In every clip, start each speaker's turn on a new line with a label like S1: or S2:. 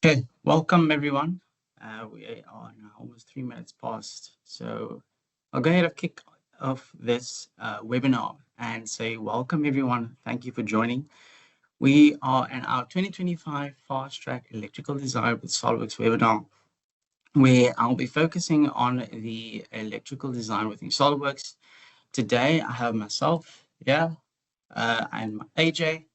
S1: Okay, welcome everyone. We are now almost 3 minutes past. So I'll go ahead and kick off this webinar and say welcome everyone. Thank you for joining. We are in our 2025 Fast Track Electrical Design with SOLIDWORKS webinar, where I'll be focusing on the electrical design within SOLIDWORKS. Today I have myself, and AJ.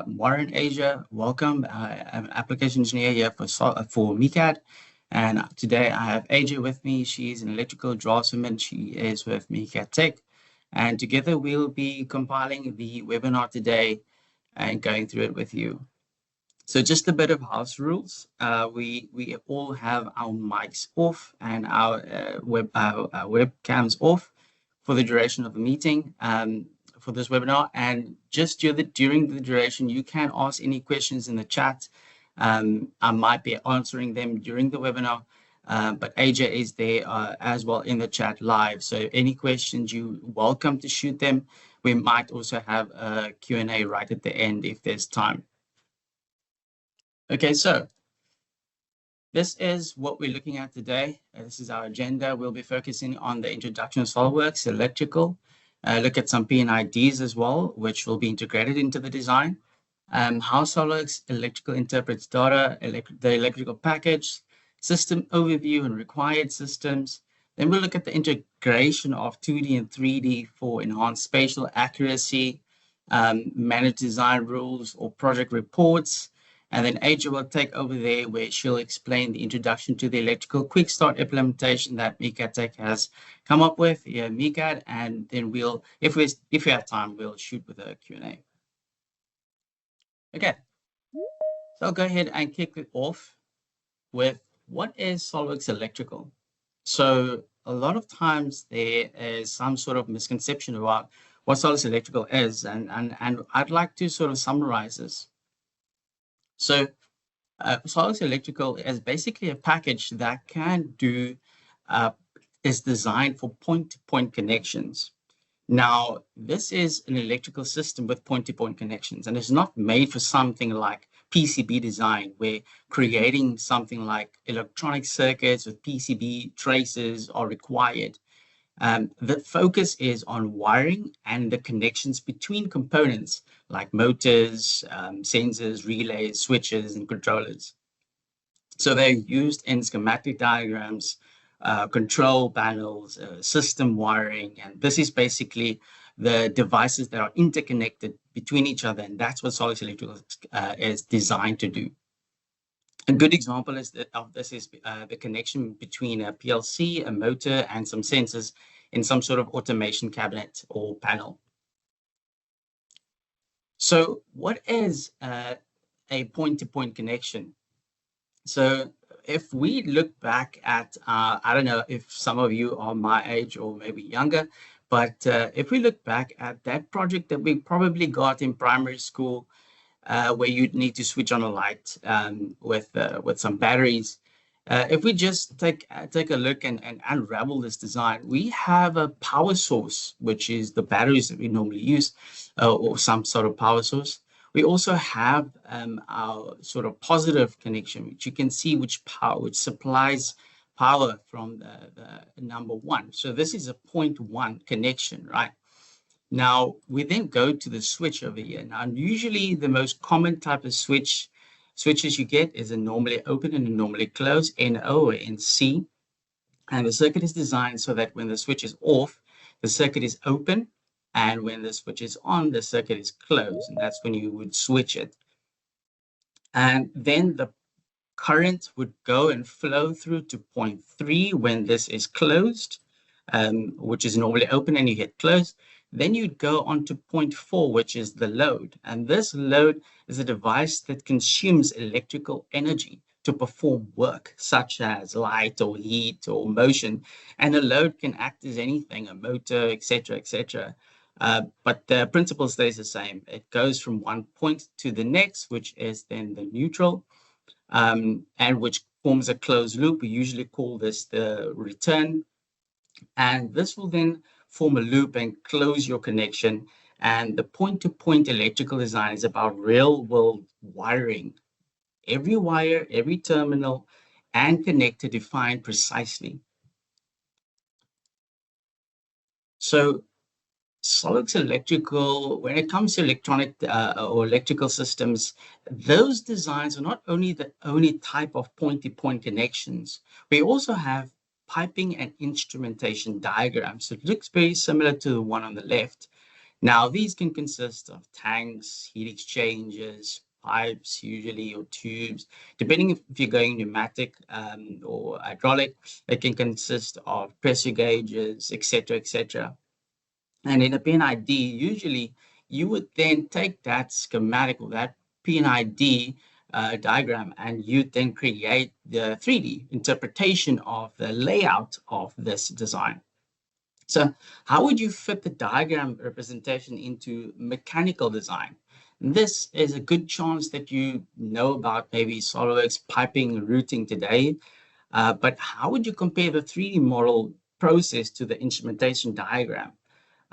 S1: Warren Asia, welcome. I'm an application engineer here for MiCAD. And today I have AJ with me. She's an electrical draftswoman. She is with MiCAD Tech. And together we'll be compiling the webinar today and going through it with you. So just a bit of house rules. We all have our mics off and our webcams off for the duration of the meeting. For this webinar, and just during the duration, you can ask any questions in the chat. I might be answering them during the webinar, but AJ is there as well in the chat live. So any questions, you're welcome to shoot them. We might also have a Q&A right at the end if there's time. Okay, so this is what we're looking at today. This is our agenda. We'll be focusing on the introduction of SOLIDWORKS Electrical. Look at some P&IDs as well, which will be integrated into the design. How SOLIDWORKS Electrical interprets data, the electrical package, system overview and required systems. Then we'll look at the integration of 2D and 3D for enhanced spatial accuracy, manage design rules or project reports. And then AJ will take over there where she'll explain the introduction to the electrical quick start implementation that MiCAD Tech has come up with, MiCAD, and then we'll, if we have time, we'll shoot with a Q&A. Okay, so I'll go ahead and kick it off with what is SOLIDWORKS Electrical? So a lot of times there is some sort of misconception about what SOLIDWORKS Electrical is, and I'd like to sort of summarize this. So SOLIDWORKS Electrical is basically a package that can do, is designed for point-to-point connections. Now, this is an electrical system with point-to-point connections, and it's not made for something like PCB design, where creating something like electronic circuits with PCB traces are required. The focus is on wiring and the connections between components like motors, sensors, relays, switches, and controllers. So they're used in schematic diagrams, control panels, system wiring, and this is basically the devices that are interconnected between each other, and that's what SOLIDWORKS Electrical is designed to do. A good example of this is the connection between a PLC, a motor, and some sensors in some sort of automation cabinet or panel. So what is a point-to-point connection? So if we look back at, I don't know if some of you are my age or maybe younger, but if we look back at that project that we probably got in primary school, where you'd need to switch on a light with some batteries. If we just take a look and unravel this design, we have a power source, which is the batteries that we normally use, or some sort of power source. We also have our sort of positive connection, which you can see which supplies power from the number one. So this is a 0.1 connection, right? Now, we then go to the switch over here. Now, usually the most common type of switches you get is a normally open and a normally closed, NO or NC. And the circuit is designed so that when the switch is off, the circuit is open. And when the switch is on, the circuit is closed. And that's when you would switch it. And then the current would go and flow through to 0.3 when this is closed, which is normally open and you hit close. Then you'd go on to 0.4, which is the load. And this load is a device that consumes electrical energy to perform work, such as light or heat or motion. And a load can act as anything, a motor, etc., etc. But the principle stays the same. It goes from one point to the next, which is then the neutral, and which forms a closed loop. We usually call this the return. And this will then form a loop and close your connection. And the point-to-point electrical design is about real-world wiring every wire, every terminal, and connector defined precisely. So SOLIDWORKS Electrical, when it comes to electronic or electrical systems, those designs are not only the only type of point-to-point connections. We also have piping and instrumentation diagrams. So it looks very similar to the one on the left. Now, these can consist of tanks, heat exchangers, pipes, usually, or tubes. Depending if you're going pneumatic or hydraulic, it can consist of pressure gauges, etc., etc. And in a PNID, usually you would then take that schematic or that PNID diagram and you then create the 3D interpretation of the layout of this design. So how would you fit the diagram representation into mechanical design? This is a good chance that you know about maybe SOLIDWORKS piping routing today, but how would you compare the 3D model process to the instrumentation diagram?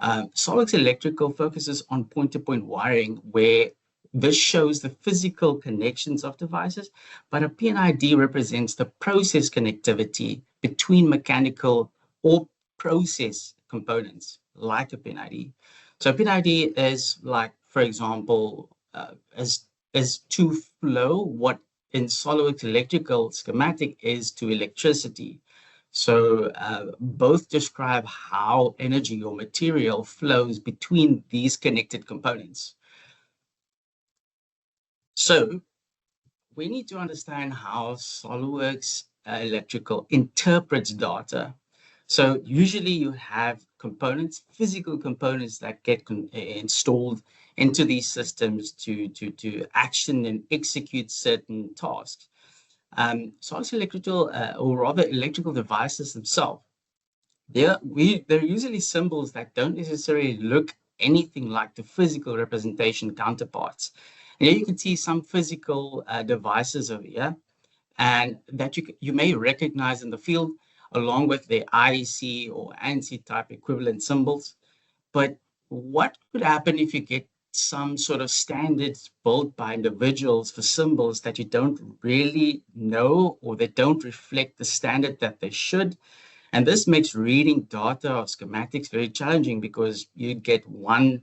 S1: SOLIDWORKS Electrical focuses on point-to-point wiring, where this shows the physical connections of devices, but a PNID represents the process connectivity between mechanical or process components, like a PNID. So a PNID is like, for example, as to flow what in SOLIDWORKS Electrical Schematic is to electricity. So both describe how energy or material flows between these connected components. So we need to understand how SOLIDWORKS Electrical interprets data. So usually you have components, physical components that get installed into these systems to action and execute certain tasks. SOLIDWORKS Electrical, or rather electrical devices themselves, they're usually symbols that don't necessarily look anything like the physical representation counterparts. And here you can see some physical devices over here, and that you may recognize in the field, along with the IC or ANSI type equivalent symbols. But what could happen if you get some sort of standards built by individuals for symbols that you don't really know, or that don't reflect the standard that they should? And this makes reading data or schematics very challenging, because you get one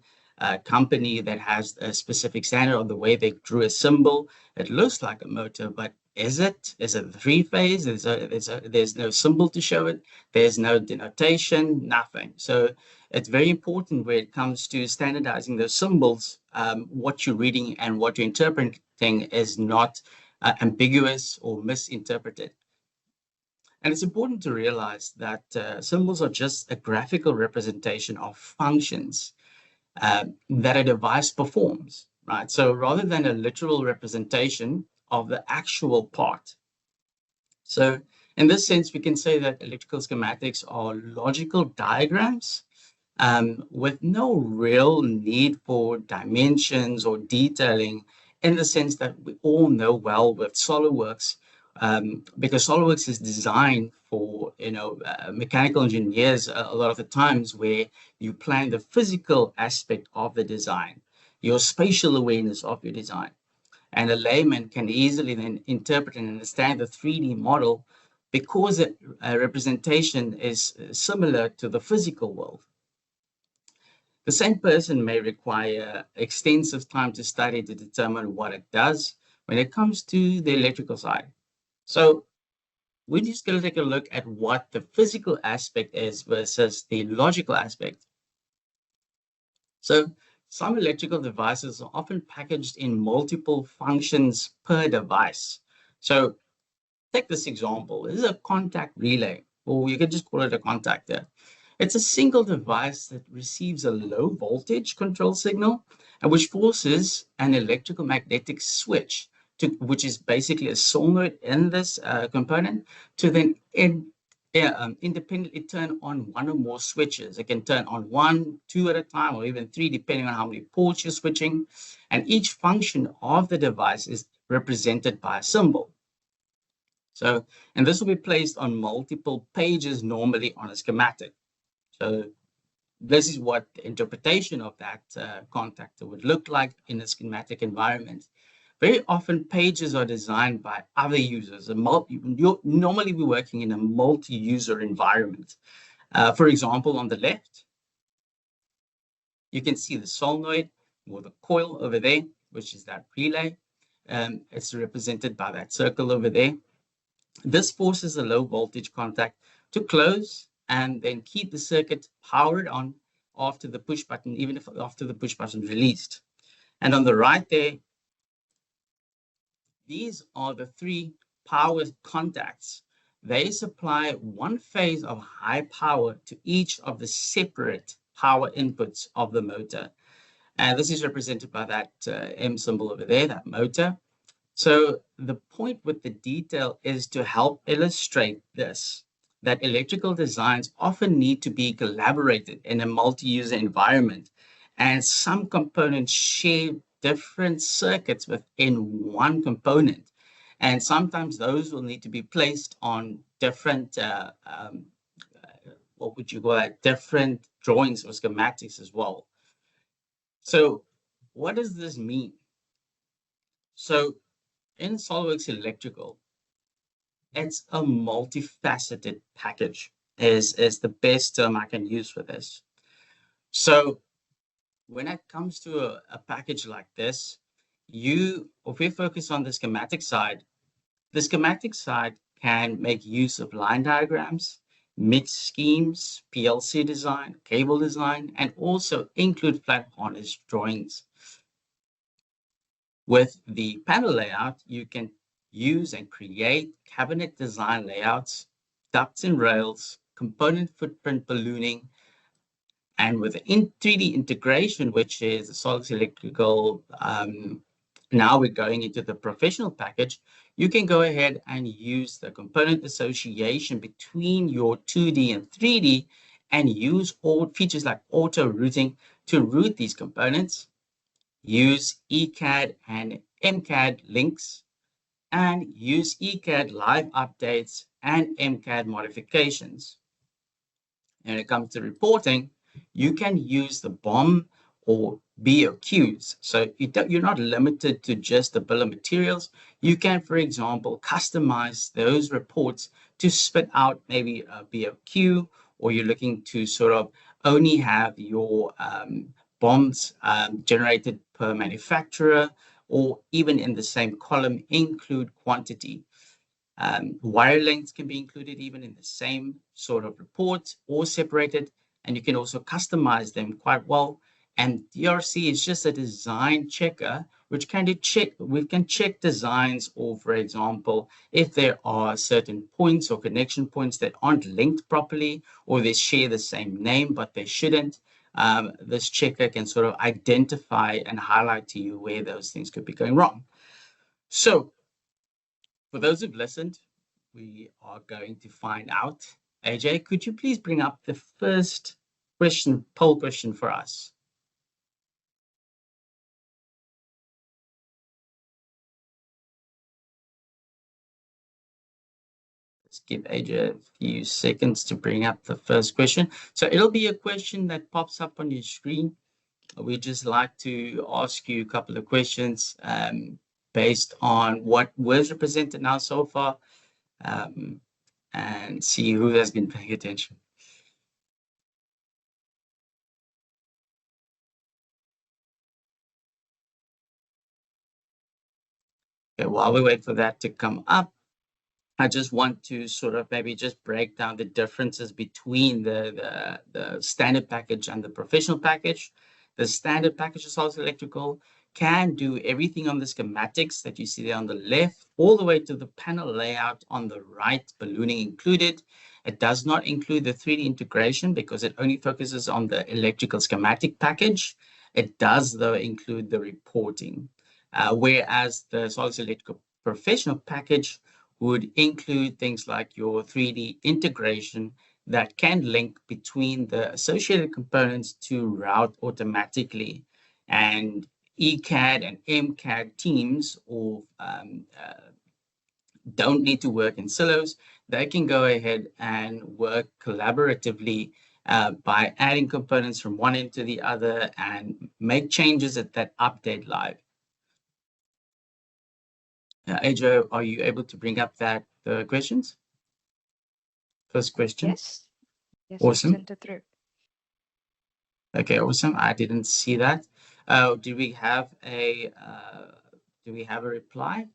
S1: company that has a specific standard on the way they drew a symbol. It looks like a motor, but is it? Is it three-phase? There's no symbol to show it. There's no denotation, nothing. So it's very important when it comes to standardizing those symbols, what you're reading and what you're interpreting is not ambiguous or misinterpreted. And it's important to realize that symbols are just a graphical representation of functions that a device performs, right? So rather than a literal representation of the actual part. So in this sense, we can say that electrical schematics are logical diagrams with no real need for dimensions or detailing, in the sense that we all know well with SOLIDWORKS, because SOLIDWORKS is designed for mechanical engineers a lot of the times, where you plan the physical aspect of the design, your spatial awareness of your design, and a layman can easily then interpret and understand the 3D model, because a representation is similar to the physical world. The same person may require extensive time to study to determine what it does when it comes to the electrical side. So we're just going to take a look at what the physical aspect is versus the logical aspect. So some electrical devices are often packaged in multiple functions per device. So take this example. This is a contact relay, or you could just call it a contactor. It's a single device that receives a low voltage control signal, and which forces an electrical magnetic switch, which is basically a solenoid in this component, to then independently turn on one or more switches. It can turn on one, two at a time, or even three, depending on how many ports you're switching. And each function of the device is represented by a symbol. So, and this will be placed on multiple pages, normally on a schematic. So this is what the interpretation of that contactor would look like in a schematic environment. Very often, pages are designed by other users. Normally, we're working in a multi-user environment. For example, on the left, you can see the solenoid or the coil over there, which is that relay. It's represented by that circle over there. This forces a low voltage contact to close and then keep the circuit powered on after the push button, even if after the push button is released. And on the right there, these are the three power contacts. They supply one phase of high power to each of the separate power inputs of the motor. And this is represented by that M symbol over there, that motor. So the point with the detail is to help illustrate this, that electrical designs often need to be collaborated in a multi-user environment, and some components share different circuits within one component. And sometimes those will need to be placed on different, what would you call that, different drawings or schematics as well. So what does this mean? So in SOLIDWORKS Electrical, it's a multifaceted package is the best term I can use for this. So when it comes to a package like this, if we focus on the schematic side can make use of line diagrams, mixed schemes, PLC design, cable design, and also include flat harness drawings. With the panel layout, you can use and create cabinet design layouts, ducts and rails, component footprint ballooning, and with the 3D integration, which is the SOLIDWORKS Electrical, now we're going into the professional package, you can go ahead and use the component association between your 2D and 3D and use all features like auto routing to route these components. Use ECAD and MCAD links, and use ECAD live updates and MCAD modifications. When it comes to reporting, you can use the BOM or BOQs. So you're not limited to just the bill of materials. You can, for example, customize those reports to spit out maybe a BOQ, or you're looking to sort of only have your BOMs generated per manufacturer, or even in the same column include quantity. Wire lengths can be included even in the same sort of report or separated, and you can also customize them quite well. And DRC is just a design checker, which we can check designs, or for example, if there are certain points or connection points that aren't linked properly, or they share the same name but they shouldn't. This checker can sort of identify and highlight to you where those things could be going wrong. So for those who've listened, we are going to find out. AJ, could you please bring up the first poll question for us? Let's give AJ a few seconds to bring up the first question. So it'll be a question that pops up on your screen. We just like to ask you a couple of questions based on what was represented now so far, and see who has been paying attention. Okay, while we wait for that to come up, I just want to sort of maybe just break down the differences between the standard package and the professional package. The standard package of SOLIDWORKS Electrical can do everything on the schematics that you see there on the left, all the way to the panel layout on the right, ballooning included. It does not include the 3D integration because it only focuses on the electrical schematic package. It does, though, include the reporting, whereas the SOLIDWORKS Electrical professional package would include things like your 3D integration that can link between the associated components to route automatically. And ECAD and MCAD teams don't need to work in silos. They can go ahead and work collaboratively by adding components from one end to the other and make changes at that update live. Ajo, are you able to bring up the questions? First question.
S2: Yes. Yes, I've
S1: Awesome.
S2: sent it through.
S1: Okay, awesome. I didn't see that. Do we have a reply?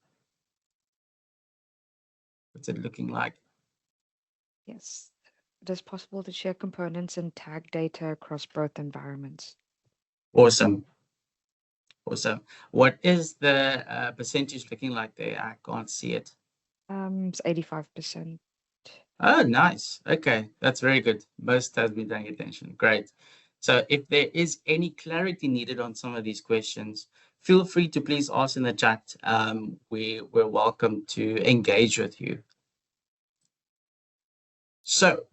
S1: What's it looking like?
S2: Yes. It is possible to share components and tag data across both environments.
S1: Awesome. Awesome. What is the percentage looking like there? I can't see it.
S2: It's 85%.
S1: Oh, nice. Okay, that's very good. Most has been paying attention. Great. So if there is any clarity needed on some of these questions, feel free to please ask in the chat. We're welcome to engage with you. So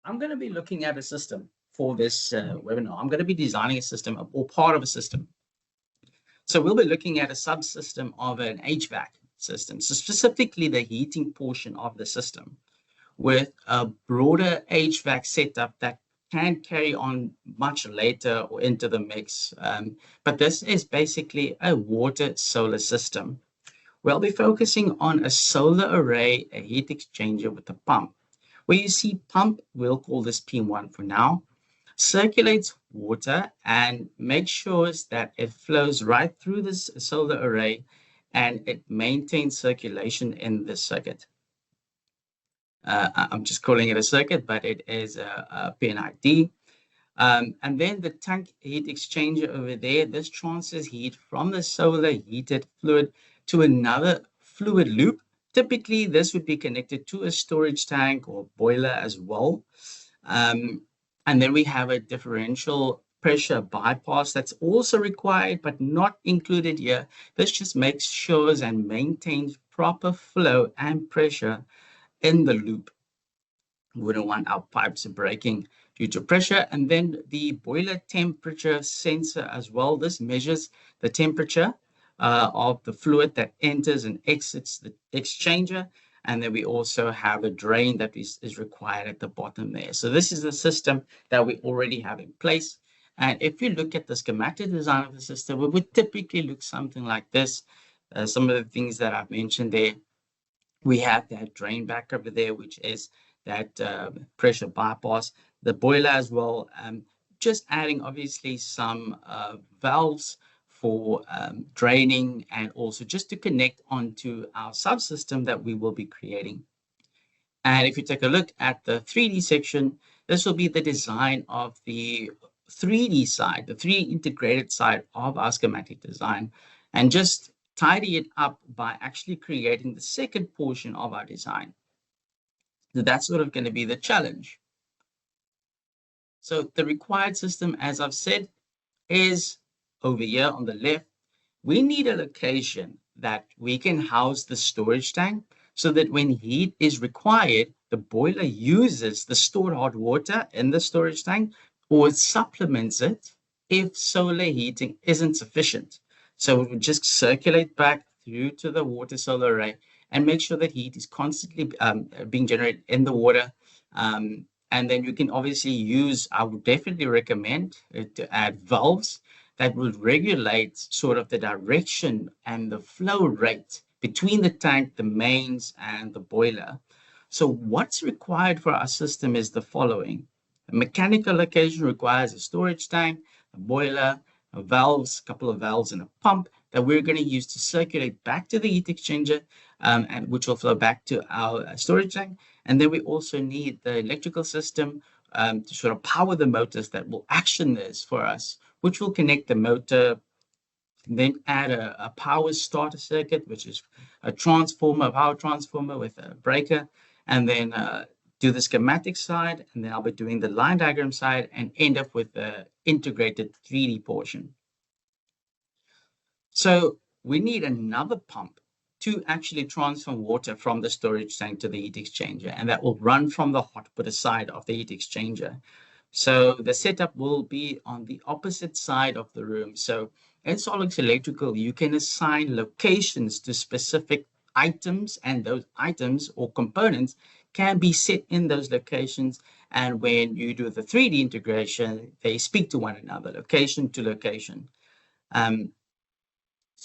S1: I'm going to be looking at a system for this webinar. I'm going to be designing a system or part of a system. So we'll be looking at a subsystem of an HVAC system, so specifically the heating portion of the system, with a broader HVAC setup that can carry on much later or into the mix. But this is basically a water solar system. We'll be focusing on a solar array, a heat exchanger with a pump. Where you see pump, we'll call this P1 for now, circulates water and makes sure that it flows right through this solar array and it maintains circulation in the circuit. I'm just calling it a circuit, but it is a PNID. And then the tank heat exchanger over there, this transfers heat from the solar heated fluid to another fluid loop. Typically, this would be connected to a storage tank or boiler as well. And then we have a differential pressure bypass that's also required, but not included here. This just makes sure and maintains proper flow and pressure in the loop. We wouldn't want our pipes breaking due to pressure. And then the boiler temperature sensor as well. This measures the temperature of the fluid that enters and exits the exchanger. And then we also have a drain that is required at the bottom there. So this is the system that we already have in place. And if you look at the schematic design of the system, it would typically look something like this. Some of the things that I've mentioned there, we have that drain back over there, which is that pressure bypass, the boiler as well. Just adding obviously some valves for draining and also just to connect onto our subsystem that we will be creating. And if you take a look at the 3D section, this will be the design of the 3D side, the 3D integrated side of our schematic design, and just tidy it up by actually creating the second portion of our design. So that's sort of going to be the challenge. So the required system, as I've said, is over here on the left. We need a location that we can house the storage tank so that when heat is required, the boiler uses the stored hot water in the storage tank or supplements it if solar heating isn't sufficient. So it would just circulate back through to the water solar array and make sure that heat is constantly being generated in the water. And then you can obviously use, I would definitely recommend to add valves that will regulate sort of the direction and the flow rate between the tank, the mains, and the boiler. So what's required for our system is the following. A mechanical location requires a storage tank, a boiler, valves, a couple of valves, and a pump that we're going to use to circulate back to the heat exchanger, and which will flow back to our storage tank. And then we also need the electrical system to sort of power the motors that will action this for us, which will connect the motor, then add a power starter circuit, which is a transformer, a power transformer with a breaker, and then do the schematic side, and then I'll be doing the line diagram side and end up with the integrated 3D portion. So we need another pump to actually transfer water from the storage tank to the heat exchanger, and that will run from the hot water side of the heat exchanger. So the setup will be on the opposite side of the room. So in SOLIDWORKS Electrical, you can assign locations to specific items, and those items or components can be set in those locations. And when you do the 3D integration, they speak to one another, location to location.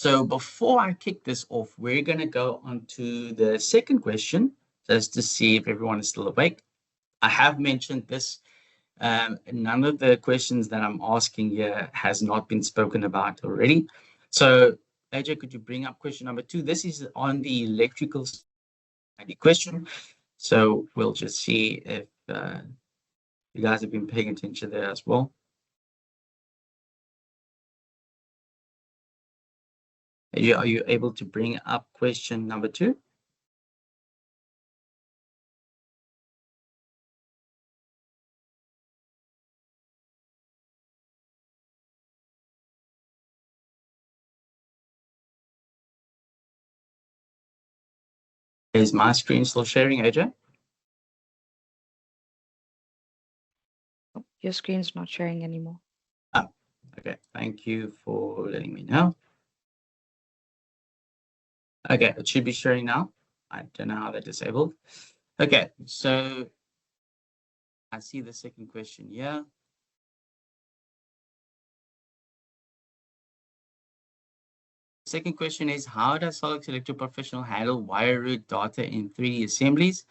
S1: So before I kick this off, we're going to go on to the second question, just to see if everyone is still awake. I have mentioned this. None of the questions that I'm asking here has not been spoken about already. So, AJ, could you bring up question number 2? This is on the electrical question. So we'll just see if you guys have been paying attention there as well. Are you able to bring up question number 2? Is my screen still sharing, AJ?
S2: Your screen's not sharing anymore.
S1: Oh, okay. Thank you for letting me know. Okay, it should be sharing now. I don't know how that disabled. Okay, so I see the second question here. Second question is, how does SOLIDWORKS Electrical Professional handle wire route data in 3D assemblies?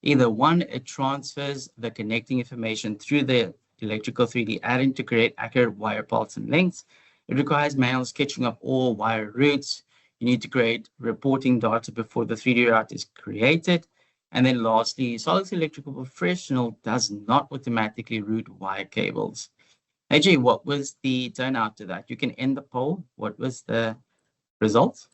S1: Either one, it transfers the connecting information through the electrical 3D add-in to create accurate wire pulse and lengths. It requires manual sketching of all wire routes. You need to create reporting data before the 3D route is created. And then lastly, SOLIDWORKS Electrical Professional does not automatically route wire cables. AJ, what was the turnout to that? You can end the poll. What was the results?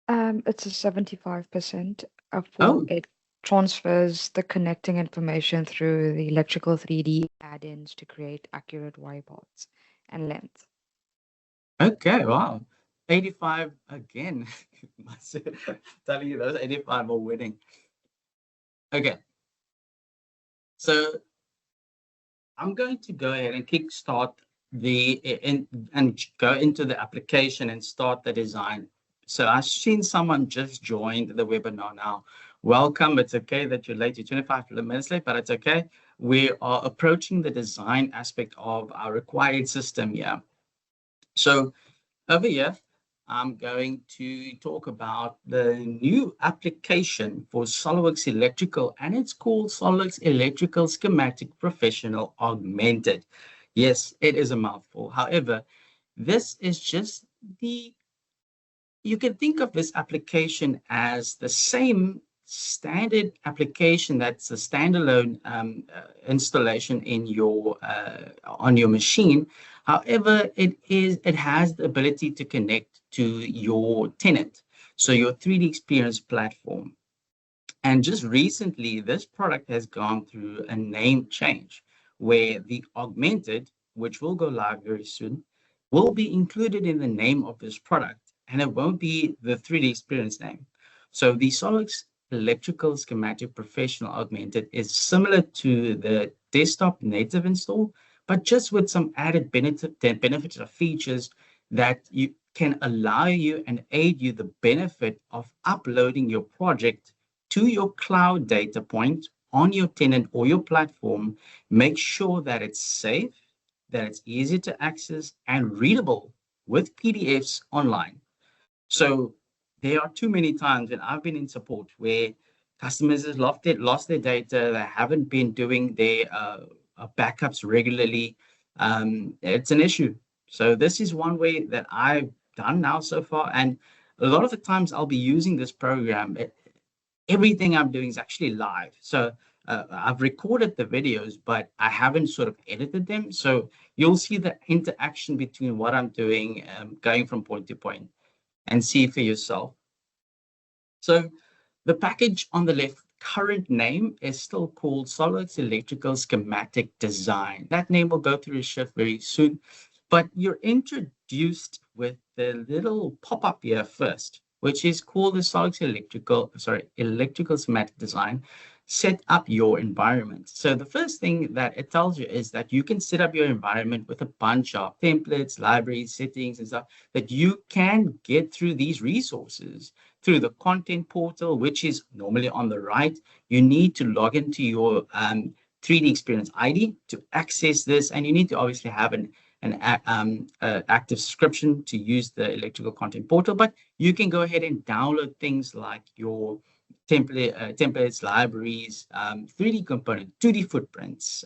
S2: It's a 75% for
S1: Oh,
S2: it transfers the connecting information through the electrical 3D add-ins to create accurate wire parts and length.
S1: okay, wow. 85 again. Telling you those 85 are winning. Okay, so I'm going to go ahead and kickstart and go into the application and start the design. So I've seen someone just joined the webinar now. Welcome. It's okay that you're late. You're 25 minutes late, but it's okay. We are approaching the design aspect of our required system here. So over here, I'm going to talk about the new application for SOLIDWORKS Electrical, and it's called SOLIDWORKS Electrical Schematic Professional Augmented. Yes, it is a mouthful. However, this is just you can think of this application as the same standard application that's a standalone installation in your on your machine. However, it has the ability to connect to your tenant, so your 3D experience platform. And just recently, this product has gone through a name change where the augmented, which will go live very soon, will be included in the name of this product, and it won't be the 3D experience name. So the SOLIDWORKS Electrical Schematic Professional Augmented is similar to the desktop native install, but just with some added benefits or features that you can allow you and aid you the benefit of uploading your project to your cloud data point on your tenant or your platform. Make sure that it's safe, that it's easy to access and readable with PDFs online. So there are too many times when I've been in support where customers have lost their data, they haven't been doing their backups regularly. It's an issue. So this is one way that I've done now so far. And a lot of the times I'll be using this program. Everything I'm doing is actually live. So I've recorded the videos, but I haven't sort of edited them. So you'll see the interaction between what I'm doing, going from point to point, and see for yourself. So the package on the left, current name is still called SOLIDWORKS Electrical Schematic Design. That name will go through a shift very soon, but you're introduced with the little pop-up here first, which is called the SOLIDWORKS Electrical Schematic Design. Set up your environment. So the first thing that it tells you is that you can set up your environment with a bunch of templates, libraries, settings, and stuff that you can get through these resources through the content portal, which is normally on the right. You need to log into your 3D Experience ID to access this, and you need to obviously have active subscription to use the electrical content portal, but you can go ahead and download things like your templates, libraries, 3D component, 2D footprints,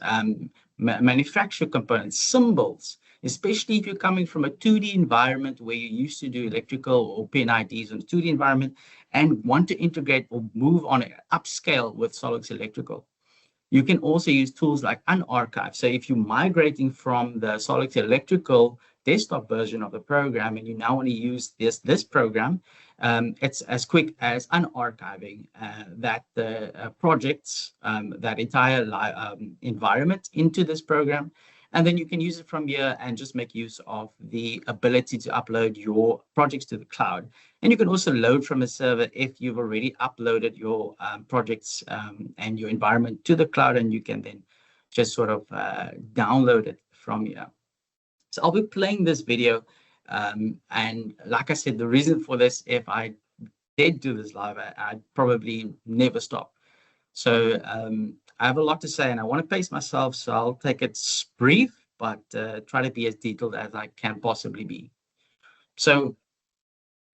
S1: manufacturer components, symbols, especially if you're coming from a 2D environment where you used to do electrical or pin IDs on a 2D environment and want to integrate or move on an upscale with SOLIDWORKS Electrical. You can also use tools like unarchive. So if you're migrating from the SOLIDWORKS Electrical desktop version of the program and you now want to use this program, it's as quick as unarchiving that projects, that entire environment into this program. And then you can use it from here and just make use of the ability to upload your projects to the cloud. And you can also load from a server if you've already uploaded your projects and your environment to the cloud, and you can then just sort of download it from here. So I'll be playing this video. And like I said, the reason for this, if I did do this live, I'd probably never stop. So I have a lot to say and I want to pace myself, so I'll take it brief, but try to be as detailed as I can possibly be. So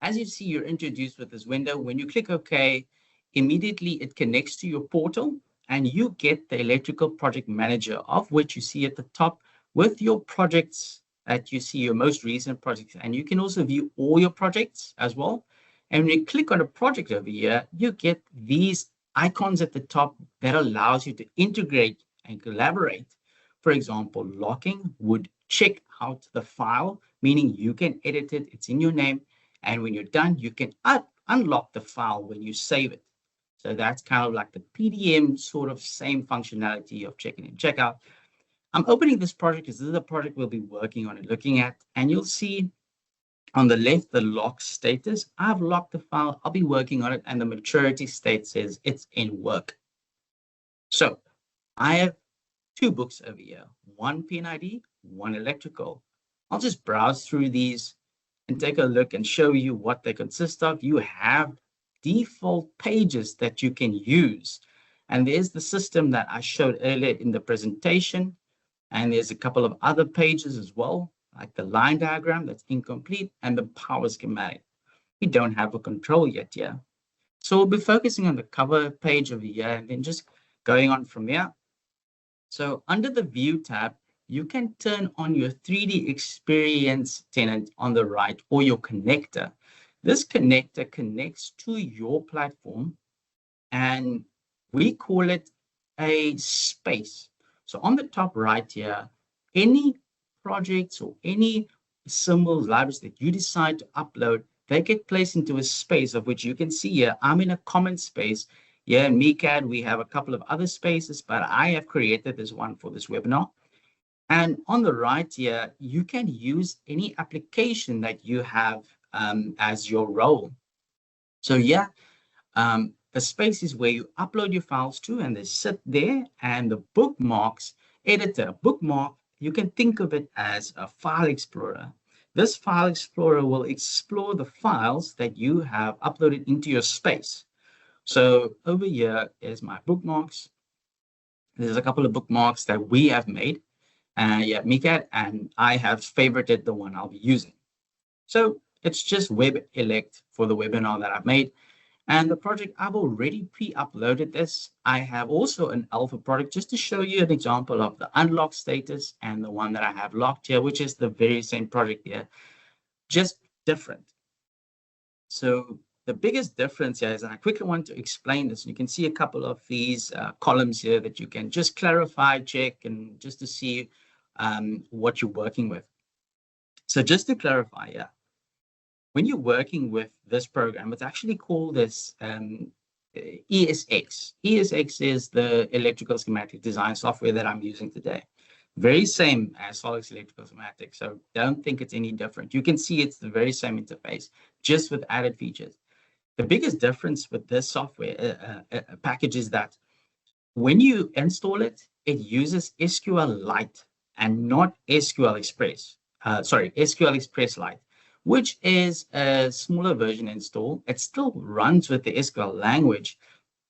S1: as you see, you're introduced with this window. When you click OK, immediately it connects to your portal and you get the electrical project manager, of which you see at the top with your projects that you see, your most recent projects. And you can also view all your projects as well. And when you click on a project over here, you get these icons at the top that allows you to integrate and collaborate. For example, locking would check out the file, meaning you can edit it, it's in your name, and when you're done, you can unlock the file when you save it. So that's kind of like the PDM sort of same functionality of check in and check out. I'm opening this project because this is the project we'll be working on and looking at, and you'll see on the left, the lock status. I've locked the file, I'll be working on it, and the maturity state says it's in work. So I have two books over here, one PNID, one electrical. I'll just browse through these and take a look and show you what they consist of. You have default pages that you can use. And there's the system that I showed earlier in the presentation. And there's a couple of other pages as well, like the line diagram that's incomplete and the power schematic. We don't have a control yet here. So we'll be focusing on the cover page over here and then just going on from here. So under the view tab, you can turn on your 3D experience tenant on the right, or your connector. This connector connects to your platform and we call it a space. So on the top right here, any projects or any symbols, libraries that you decide to upload, they get placed into a space of which you can see here. I'm in a common space. Yeah, in MeCAD, we have a couple of other spaces, but I have created this one for this webinar. And on the right here, you can use any application that you have as your role. So yeah, the space is where you upload your files to, and they sit there. And the bookmarks editor, bookmark, you can think of it as a file explorer. This file explorer will explore the files that you have uploaded into your space. So over here is my bookmarks. There's a couple of bookmarks that we have made. Yeah, MeCAD, and I have favorited the one I'll be using. So it's just web elect for the webinar that I've made. And the project, I've already pre-uploaded this. I have also an alpha project just to show you an example of the unlock status and the one that I have locked here, which is the very same project here, just different. So the biggest difference here is, and I quickly want to explain this, you can see a couple of these columns here that you can just clarify, check, and just to see what you're working with. So just to clarify here, when you're working with this program, it's actually called this ESX. ESX is the electrical schematic design software that I'm using today. Very same as SOLIDWORKS Electrical Schematic, so don't think it's any different. You can see it's the very same interface, just with added features. The biggest difference with this software package is that when you install it, it uses SQLite and not SQL Express. SQL Express Lite, which is a smaller version install. It still runs with the SQL language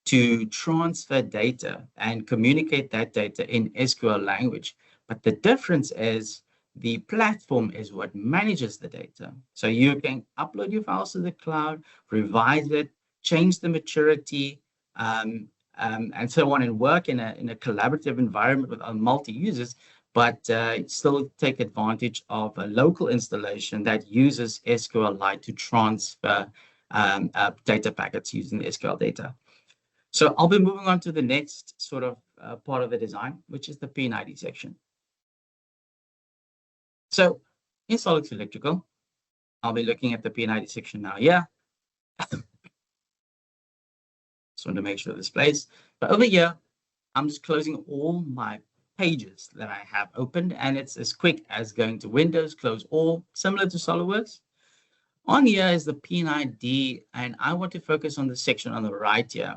S1: to transfer data and communicate that data in SQL language. But the difference is The platform is what manages the data. So you can upload your files to the cloud, revise it, change the maturity, and so on, and work in a collaborative environment with multi-users, but still take advantage of a local installation that uses SQLite to transfer data packets using the SQL data. So I'll be moving on to the next sort of part of the design, which is the P&ID section. So in SOLIDWORKS Electrical, I'll be looking at the P&ID section now. Yeah, just want to make sure this plays. But over here, I'm just closing all my pages that I have opened, and it's as quick as going to Windows, close all, similar to SOLIDWORKS. On here is the P&ID, and I want to focus on the section on the right here.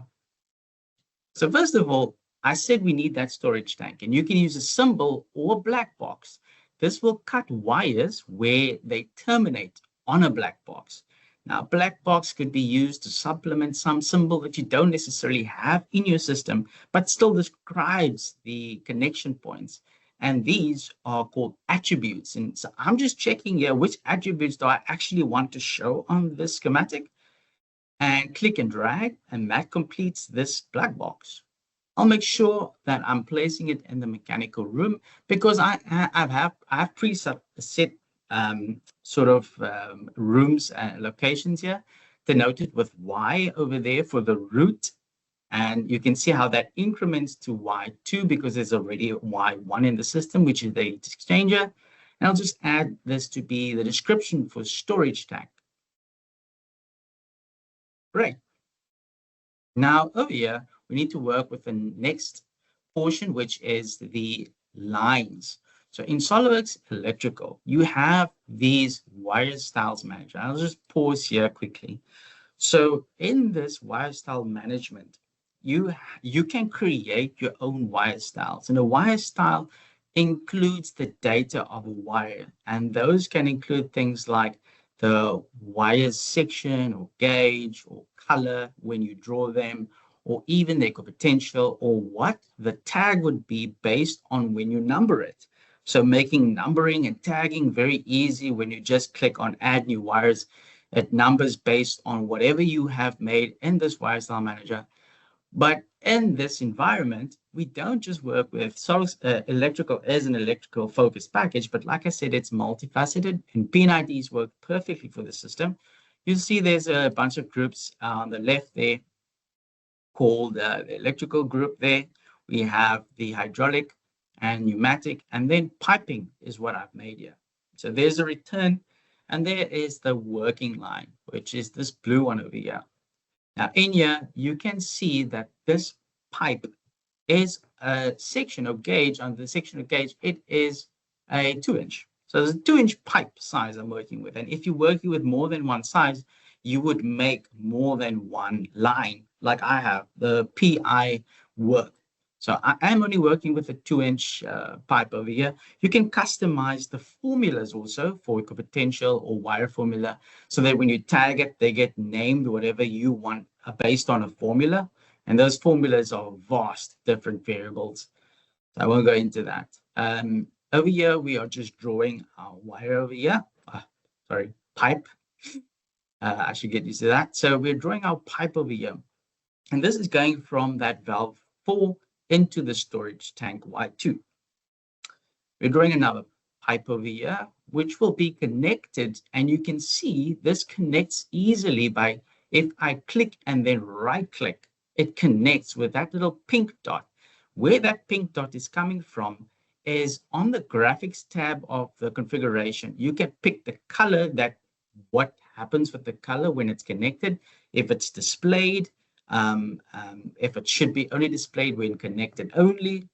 S1: So first of all, I said we need that storage tank, and you can use a symbol or a black box. This will cut wires where they terminate on a black box. Now, a black box could be used to supplement some symbol that you don't necessarily have in your system, but still describes the connection points. And these are called attributes. And so I'm just checking here which attributes do I actually want to show on this schematic, and click and drag, and that completes this black box. I'll make sure that I'm placing it in the mechanical room because I have preset sort of rooms and locations here, denoted with Y over there for the root. And you can see how that increments to Y2 because there's already a Y1 in the system, which is the heat exchanger. And I'll just add this to be the description for storage tank. Great. Now over here, we need to work with the next portion, which is the lines. So in SOLIDWORKS Electrical, you have these wire styles manager. I'll just pause here quickly. So in this wire style management, you can create your own wire styles. And a wire style includes the data of a wire. And those can include things like the wire section or gauge or color when you draw them, or even their potential, or what the tag would be based on when you number it. So making numbering and tagging very easy when you just click on add new wires. It numbers based on whatever you have made in this wire style manager. But in this environment, we don't just work with SOLIDWORKS Electrical as an electrical focused package, but like I said, it's multifaceted, and P&IDs work perfectly for the system. You'll see there's a bunch of groups on the left there called the electrical group there. We have the hydraulic and pneumatic, and then piping is what I've made here. So there's a return, and there is the working line, which is this blue one over here. Now in here, you can see that this pipe is a section of gauge. On the section of gauge, it is a 2-inch. So there's a 2-inch pipe size I'm working with. And if you're working with more than one size, you would make more than one line, like I have the PI work. So I am only working with a 2-inch pipe over here. You can customize the formulas also for your potential or wire formula, so that when you tag it, they get named whatever you want based on a formula. And those formulas are vast different variables. So I won't go into that. Over here, we are just drawing our wire over here. Sorry, pipe. I should get used to that. So we're drawing our pipe over here. And this is going from that valve 4 into the storage tank Y2. We're drawing another pipe over here, which will be connected. And you can see this connects easily by, if I click and then right click, it connects with that little pink dot. Where that pink dot is coming from is on the graphics tab of the configuration. You can pick the color, that what happens with the color when it's connected, if it's displayed, if it should be only displayed when connected only.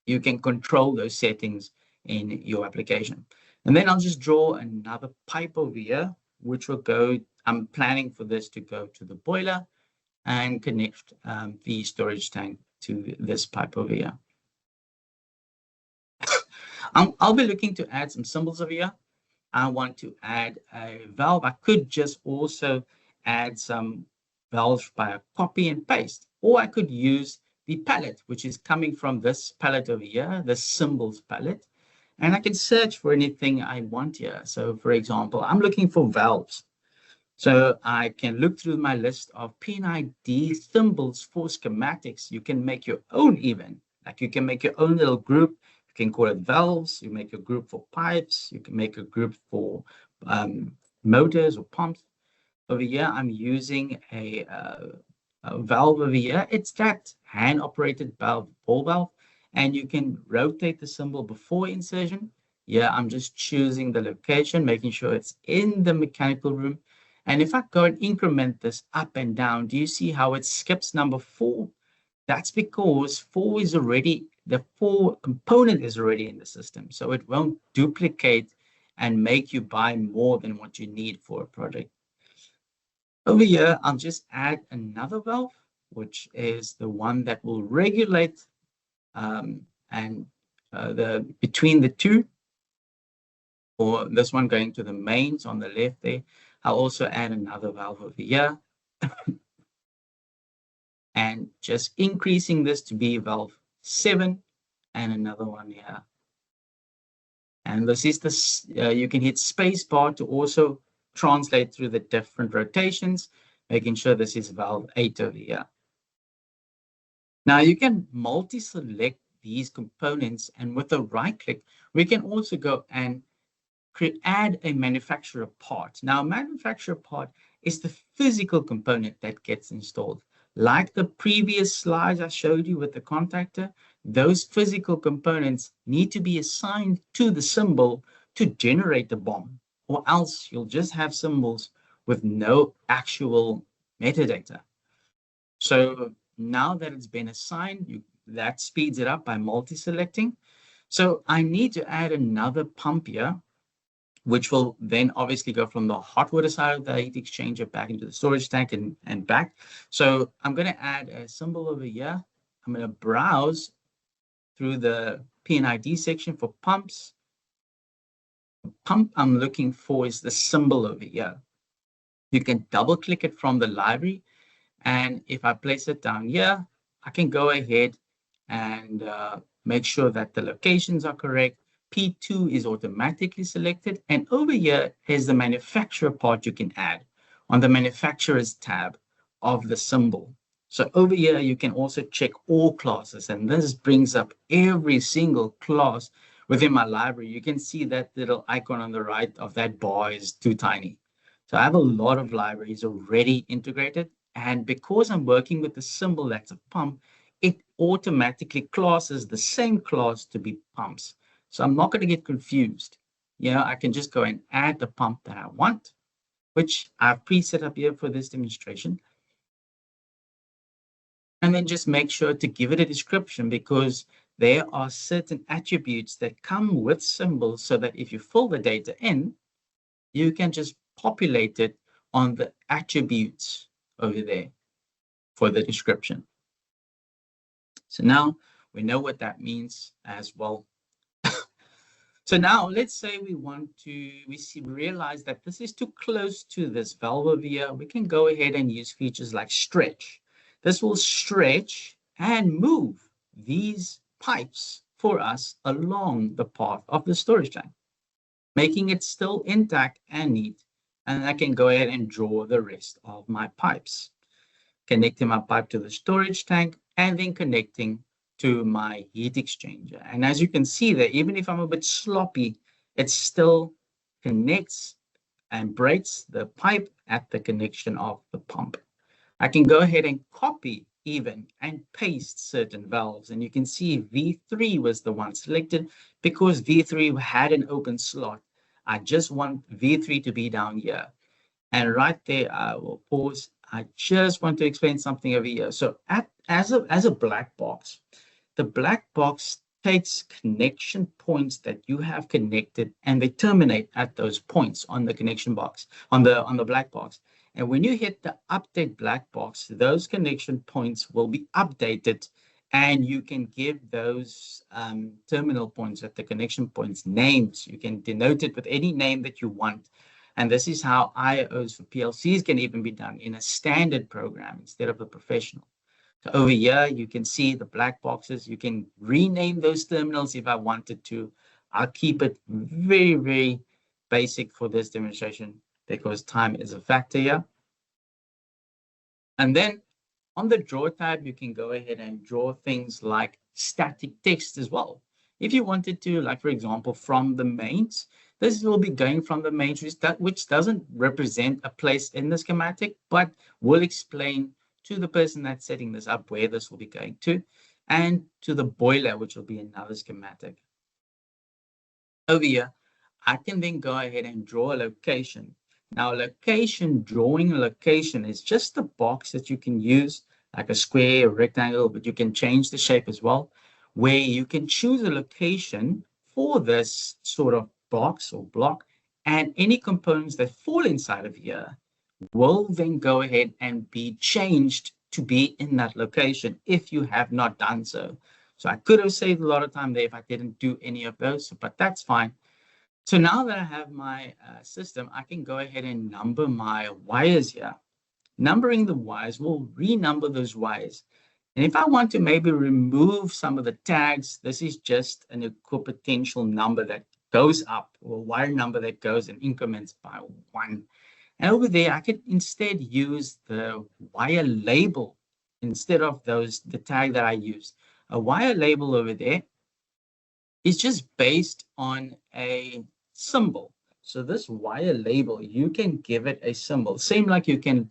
S1: You can control those settings in your application. And then I'll just draw another pipe over here, which will go, I'm planning for this to go to the boiler and connect the storage tank to this pipe over here. I'll be looking to add some symbols over here. I want to add a valve. I could just also add some valves by a copy and paste, or I could use the palette, which is coming from this palette over here, the symbols palette. And I can search for anything I want here. So for example, I'm looking for valves. So I can look through my list of PNID symbols for schematics. You can make your own even. Like you can make your own little group. You can call it valves. You make a group for pipes. You can make a group for motors or pumps. Over here, I'm using a valve over here. It's that hand-operated valve, ball valve, and you can rotate the symbol before insertion. Yeah, I'm just choosing the location, making sure it's in the mechanical room. And if I go and increment this up and down, do you see how it skips number 4? That's because 4 is already, the 4 component is already in the system. So it won't duplicate and make you buy more than what you need for a project. Over here, I'll just add another valve, which is the one that will regulate and the between the two, or this one going to the mains on the left there. I'll also add another valve over here and just increasing this to be valve 7 and another one here. And this is this, you can hit space bar to also translate through the different rotations, making sure this is valve 8 over here. Now you can multi-select these components, and with a right click, we can also go and add a manufacturer part. Now, a manufacturer part is the physical component that gets installed. Like the previous slides I showed you with the contactor, those physical components need to be assigned to the symbol to generate the BOM, or else you'll just have symbols with no actual metadata. So now that it's been assigned, that speeds it up by multi-selecting. So I need to add another pump here, which will then obviously go from the hot water side of the heat exchanger back into the storage tank and back. So I'm going to add a symbol over here. I'm going to browse through the PNID section for pumps. The pump I'm looking for is the symbol over here. You can double click it from the library. And if I place it down here, I can go ahead and make sure that the locations are correct. P2 is automatically selected. And over here is the manufacturer part you can add on the manufacturers tab of the symbol. So over here, you can also check all classes. And this brings up every single class within my library. You can see that little icon on the right of that bar is too tiny. So I have a lot of libraries already integrated. And because I'm working with the symbol that's a pump, it automatically classes the same class to be pumps. So I'm not going to get confused. I can just go and add the pump that I want, which I've pre-set up here for this demonstration. And then just make sure to give it a description, because there are certain attributes that come with symbols so that if you fill the data in, you can just populate it on the attributes over there for the description. So now we know what that means as well. So now let's say we realize that this is too close to this valve over here. We can go ahead and use features like stretch. This will stretch and move these pipes for us along the path of the storage tank, making it still intact and neat. And I can go ahead and draw the rest of my pipes, connecting my pipe to the storage tank and then connecting to my heat exchanger. And as you can see there, even if I'm a bit sloppy, it still connects and breaks the pipe at the connection of the pump. I can go ahead and copy even and paste certain valves. And you can see V3 was the one selected because V3 had an open slot. I just want V3 to be down here. And right there, I will pause. I just want to explain something over here. So as a black box, the black box takes connection points that you have connected and they terminate at those points on the connection box, on the black box. And when you hit the update black box, those connection points will be updated, and you can give those terminal points at the connection points names. You can denote it with any name that you want. And this is how IOs for PLCs can even be done in a standard program instead of a professional. So over here, you can see the black boxes. You can rename those terminals if I wanted to. I'll keep it very, very basic for this demonstration because time is a factor here. And then on the draw tab, you can go ahead and draw things like static text as well. If you wanted to, like for example, from the mains, this will be going from the mains, which doesn't represent a place in the schematic, but will explain to the person that's setting this up where this will be going to, and to the boiler, which will be another schematic. Over here, I can then go ahead and draw a location. Now, drawing a location is just a box that you can use, like a square, a rectangle, but you can change the shape as well, where you can choose a location for this sort of box or block, and any components that fall inside of here will then go ahead and be changed to be in that location if you have not done so. So I could have saved a lot of time there if I didn't do any of those, but that's fine. So now that I have my system, I can go ahead and number my wires here. Numbering the wires will renumber those wires. And if I want to maybe remove some of the tags, this is just an equipotential number that goes up, or wire number that goes in increments by 1. And over there, I could instead use the wire label instead of the tag that I used. A wire label over there is just based on a symbol. So this wire label, you can give it a symbol. Same like you can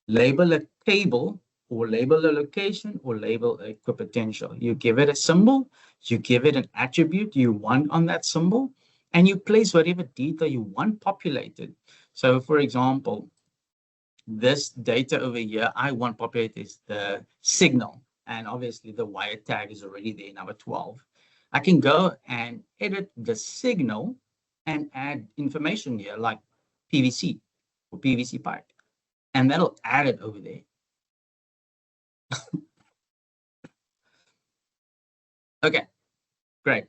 S1: label a cable or label a location or label a equipotential. You give it a symbol, you give it an attribute you want on that symbol, and you place whatever data you want populated. So for example, this data over here, I want populated is the signal. And obviously the wire tag is already there, number 12. I can go and edit the signal and add information here like PVC or PVC pipe. And that'll add it over there. Okay, great.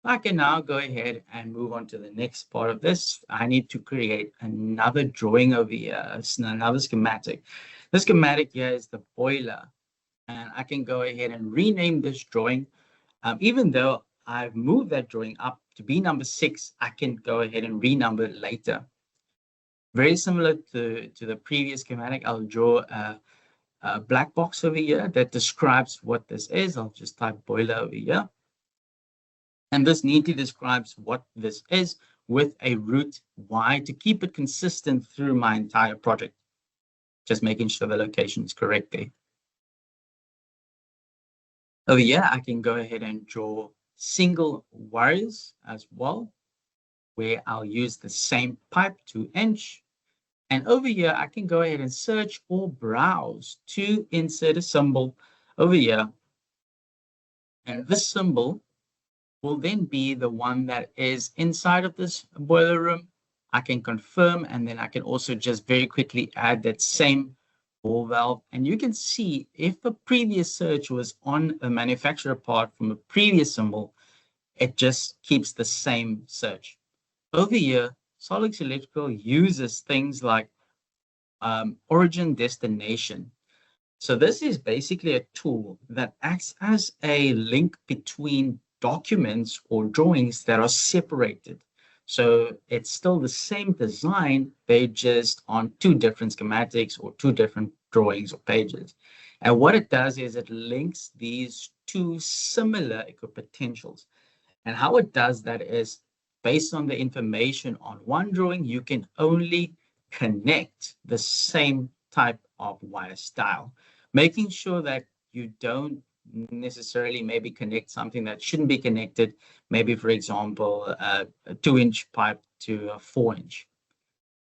S1: I can now go ahead and move on to the next part of this. I need to create another drawing over here, another schematic. The schematic here is the boiler. And I can go ahead and rename this drawing. Even though I've moved that drawing up to be number 6, I can go ahead and renumber it later. Very similar to the previous schematic, I'll draw a black box over here that describes what this is. I'll just type boiler over here. And this neatly describes what this is with a root Y to keep it consistent through my entire project. Just making sure the location is correct there. Over here, I can go ahead and draw single wires as well, where I'll use the same pipe 2-inch. And over here, I can go ahead and search or browse to insert a symbol over here. And this symbol will then be the one that is inside of this boiler room. I can confirm, and then I can also just very quickly add that same ball valve. And you can see if a previous search was on a manufacturer part from a previous symbol, it just keeps the same search. Over here, SOLIDWORKS Electrical uses things like origin destination. So this is basically a tool that acts as a link between documents or drawings that are separated. So it's still the same design, they're just on 2 different schematics or 2 different drawings or pages. And what it does is it links these 2 similar equipotentials. And how it does that is based on the information on one drawing, you can only connect the same type of wire style, making sure that you don't necessarily maybe connect something that shouldn't be connected, maybe for example a 2-inch pipe to a 4-inch.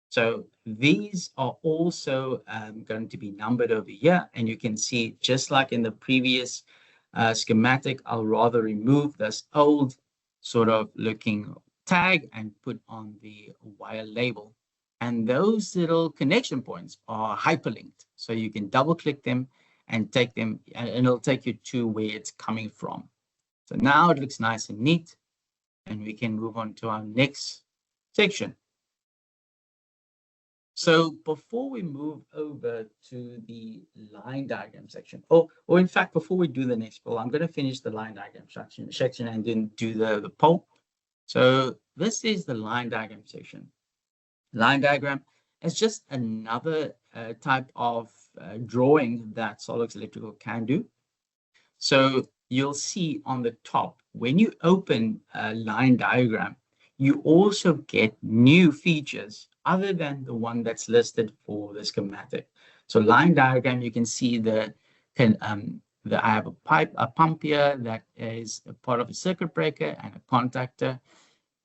S1: So these are also going to be numbered over here, and you can see just like in the previous schematic, I'll rather remove this old sort of looking tag and put on the wire label. And those little connection points are hyperlinked. So you can double click them and take them, and it'll take you to where it's coming from. So now it looks nice and neat, and we can move on to our next section. So before we move over to the line diagram section, or in fact, before we do the next poll, I'm going to finish the line diagram section and then do the poll. So this is the line diagram section. Line diagram is just another type of drawing that SOLIDWORKS Electrical can do. So you'll see on the top, when you open a line diagram, you also get new features other than the one that's listed for the schematic. So line diagram, you can see I have a pump here that is a part of a circuit breaker and a contactor.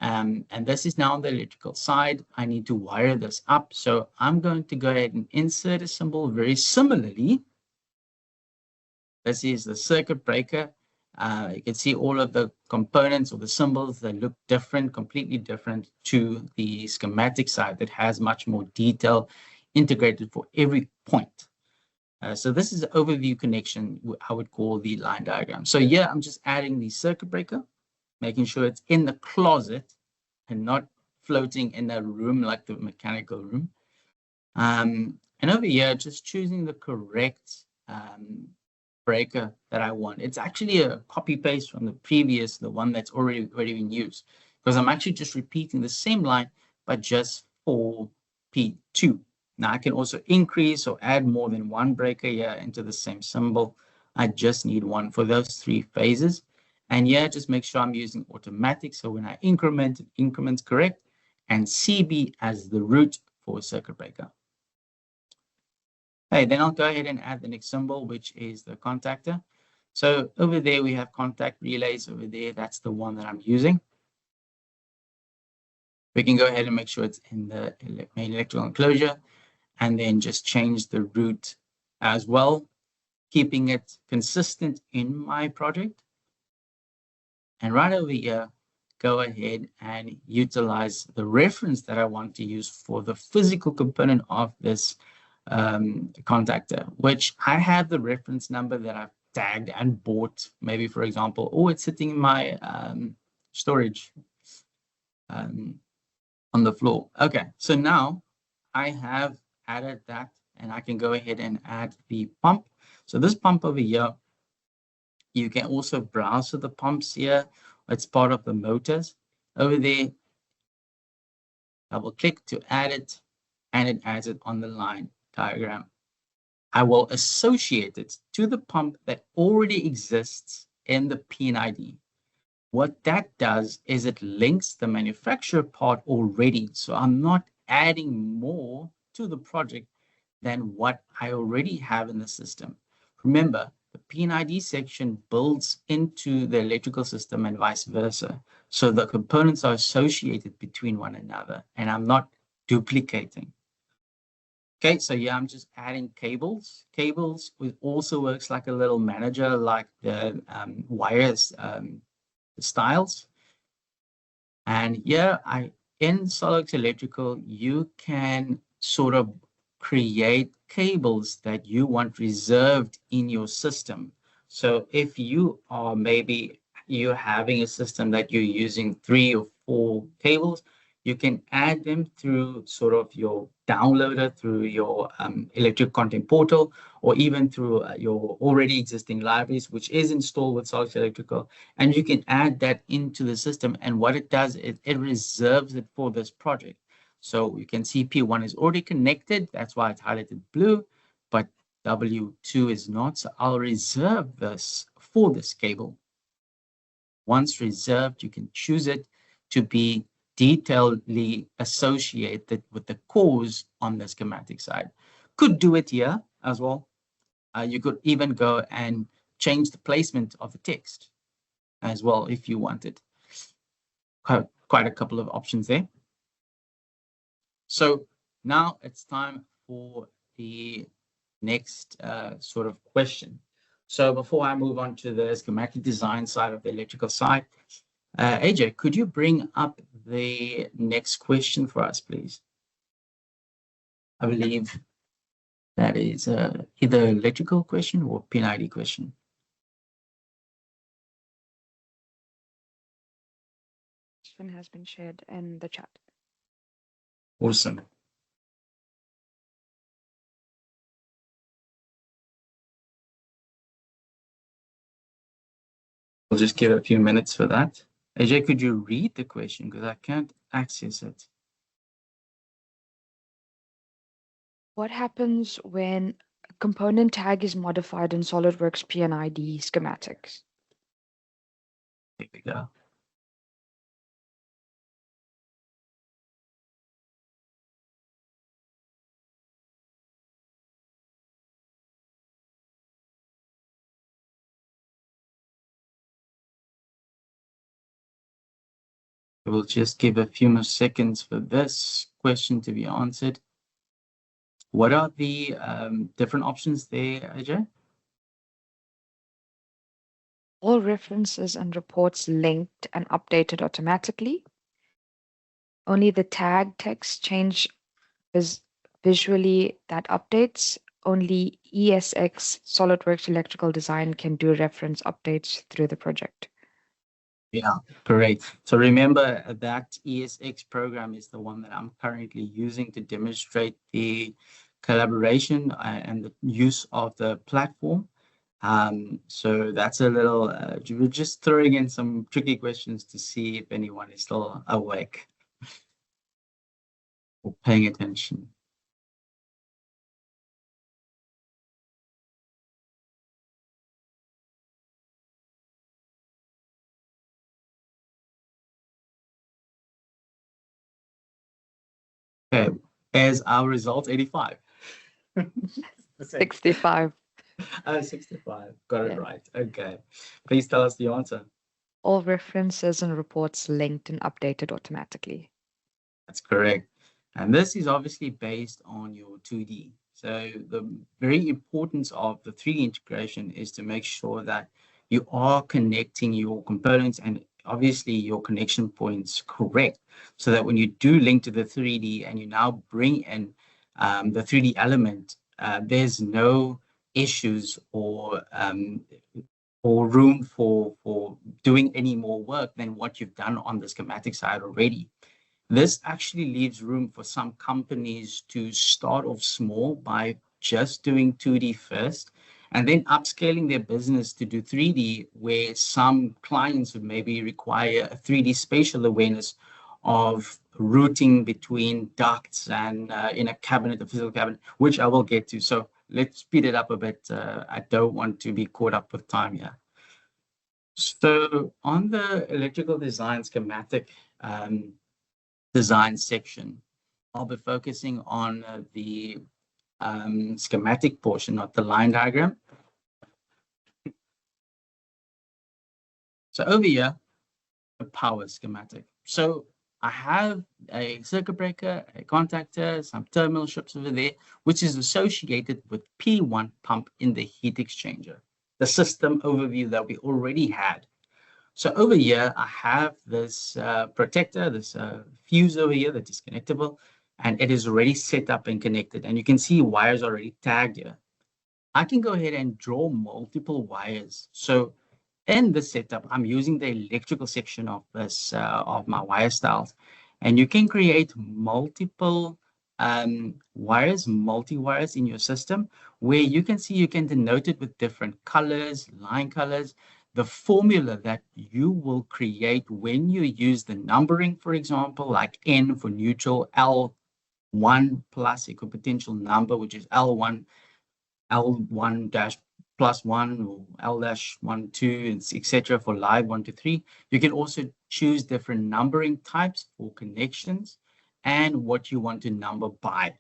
S1: And this is now on the electrical side. I need to wire this up. So I'm going to go ahead and insert a symbol very similarly. This is the circuit breaker. You can see all of the components or the symbols that look different, completely different to the schematic side that has much more detail integrated for every point. So this is an overview connection, I would call the line diagram. So yeah, I'm just adding the circuit breaker, making sure it's in the closet and not floating in a room like the mechanical room. And over here, just choosing the correct breaker that I want. It's actually a copy paste from the previous, the one that's already been used, because I'm actually just repeating the same line, but just for P2. Now I can also increase or add more than one breaker here into the same symbol. I just need one for those three phases. And yeah, just make sure I'm using automatic. So when I increment, it increments correct, and CB as the root for a circuit breaker. Okay, then I'll go ahead and add the next symbol, which is the contactor. So over there, we have contact relays over there. That's the one that I'm using. We can go ahead and make sure it's in the main electrical enclosure, and then just change the root as well, keeping it consistent in my project. And right over here, go ahead and utilize the reference that I want to use for the physical component of this contactor, which I have the reference number that I've tagged and bought, maybe for example, oh, it's sitting in my storage on the floor. Okay, so now I have added that, and I can go ahead and add the pump. So this pump over here, you can also browse for the pumps here. It's part of the motors. Over there, double click to add it, and it adds it on the line diagram. I will associate it to the pump that already exists in the P&ID. What that does is it links the manufacturer part already. So I'm not adding more to the project than what I already have in the system. Remember, the P&ID section builds into the electrical system and vice versa. So the components are associated between one another, and I'm not duplicating. Okay, so yeah, I'm just adding cables. Cables also works like a little manager, like the wires styles. And yeah, in SOLIDWORKS Electrical, you can sort of create cables that you want reserved in your system. So if you are maybe you're having a system that you're using 3 or 4 cables, you can add them through sort of your downloader, through your electric content portal, or even through your already existing libraries, which is installed with SOLIDWORKS Electrical. And you can add that into the system. And what it does is it reserves it for this project. So you can see P1 is already connected. That's why it's highlighted blue, but W2 is not. So I'll reserve this for this cable. Once reserved, you can choose it to be detailedly associated with the cause on the schematic side. Could do it here as well. You could even go and change the placement of the text as well if you wanted. Quite a couple of options there. So now it's time for the next sort of question. So before I move on to the schematic design side of the electrical side, AJ, could you bring up the next question for us, please? I believe that is either electrical question or P&ID question.
S2: Question has been shared in the chat.
S1: Awesome. We'll just give a few minutes for that. AJ, could you read the question? Because I can't access it.
S2: What happens when a component tag is modified in SOLIDWORks PNID schematics?
S1: There we go. We'll just give a few more seconds for this question to be answered. What are the different options there, AJ?
S2: All references and reports linked and updated automatically. Only the tag text change is visually that updates. Only ESX SolidWorks Electrical Design can do reference updates through the project.
S1: Yeah, correct. So remember that ESX program is the one that I'm currently using to demonstrate the collaboration and the use of the platform. So that's a little, we're just throwing in some tricky questions to see if anyone is still awake or paying attention. Okay, as our result, 85.
S2: 65.
S1: 65. Got it
S2: Yeah.
S1: right. Okay. Please tell us the answer.
S2: All references and reports linked and updated automatically.
S1: That's correct. And this is obviously based on your 2D. So the very importance of the 3D integration is to make sure that you are connecting your components and obviously your connection points correct, so that when you do link to the 3D and you now bring in the 3D element, there's no issues or room for doing any more work than what you've done on the schematic side already. This actually leaves room for some companies to start off small by just doing 2D first and then upscaling their business to do 3D, where some clients would maybe require a 3D spatial awareness of routing between ducts and in a cabinet, a physical cabinet, which I will get to. So let's speed it up a bit. I don't want to be caught up with time here. So on the electrical design schematic, design section, I'll be focusing on the schematic portion, not the line diagram. So over here, the power schematic. So I have a circuit breaker, a contactor, some terminal strips over there, which is associated with P1 pump in the heat exchanger, the system overview that we already had. So over here, I have this protector, this fuse over here that is connectable, and it is already set up and connected. And you can see wires already tagged here. I can go ahead and draw multiple wires. So in the setup, I'm using the electrical section of this of my wire styles, and you can create multiple wires, multi-wires in your system, where you can see you can denote it with different colors, line colors, the formula that you will create when you use the numbering, for example, like N for neutral, L1 plus equipotential number, which is L1, L1 dash plus 1 or L dash 1, 2, etc. for live 1 to 3. You can also choose different numbering types for connections and what you want to number by.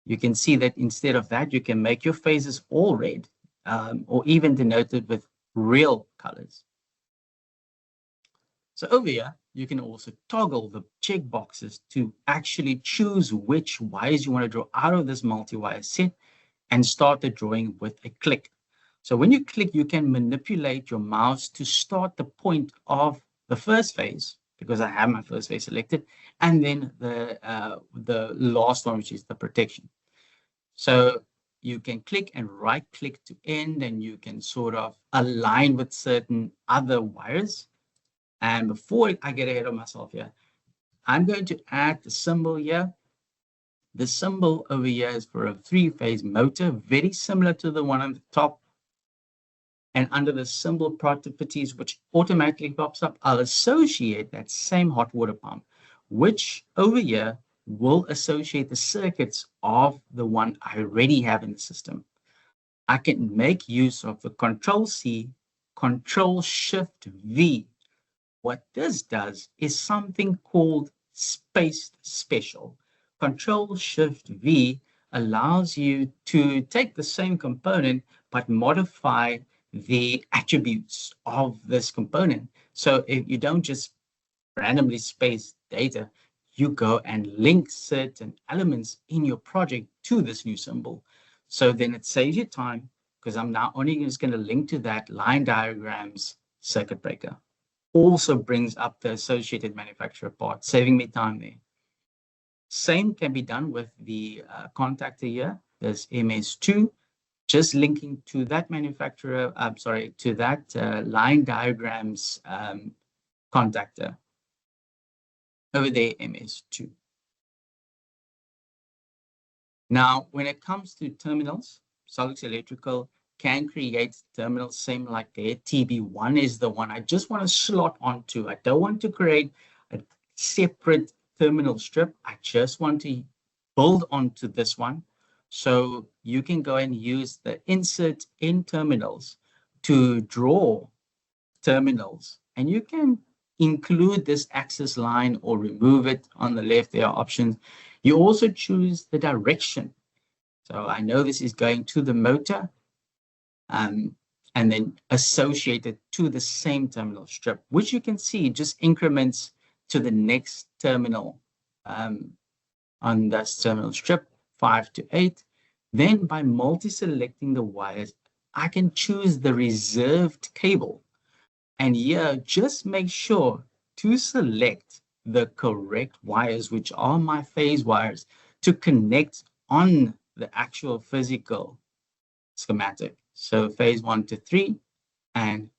S1: You can see that instead of that, you can make your phases all red or even denoted with real colors. So over here, you can also toggle the check boxes to actually choose which wires you want to draw out of this multi-wire set and start the drawing with a click. So when you click, you can manipulate your mouse to start the point of the first phase, because I have my first phase selected, and then the last one, which is the protection. So you can click and right click to end, and you can sort of align with certain other wires. And before I get ahead of myself here, I'm going to add the symbol here. The symbol over here is for a three-phase motor, very similar to the one on the top. And under the symbol properties, which automatically pops up, I'll associate that same hot water pump, which over here will associate the circuits of the one I already have in the system. I can make use of the Control C, Control Shift V. What this does is something called spaced special. Control Shift V allows you to take the same component but modify the attributes of this component. So if you don't just randomly space data, you go and link certain elements in your project to this new symbol. So then it saves you time because I'm now only just going to link to that line diagrams circuit breaker. Also brings up the associated manufacturer part, saving me time there. Same can be done with the contactor here. There's MS2, just linking to that manufacturer, to that line diagrams contactor. Over there, MS2. Now, when it comes to terminals, SOLIDWORKS Electrical can create terminals same like there. TB1 is the one I just want to slot onto. I don't want to create a separate terminal strip. I just want to build onto this one. So you can go and use the insert in terminals to draw terminals. And you can include this access line or remove it. On the left, there are options. You also choose the direction. So I know this is going to the motor, and then associated to the same terminal strip, which you can see just increments to the next terminal on this terminal strip, 5 to 8. Then by multi-selecting the wires, I can choose the reserved cable. And here, just make sure to select the correct wires, which are my phase wires, to connect on the actual physical schematic. So phase 1 to 3 and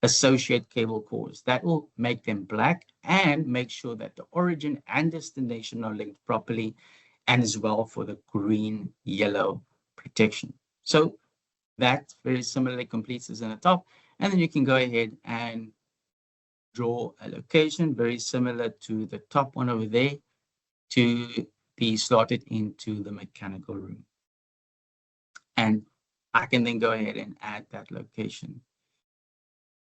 S1: associate cable cores. That will make them black and make sure that the origin and destination are linked properly, and as well for the green, yellow protection. So that very similarly completes this in the top. And then you can go ahead and draw a location very similar to the top one over there to be slotted into the mechanical room. And I can then go ahead and add that location.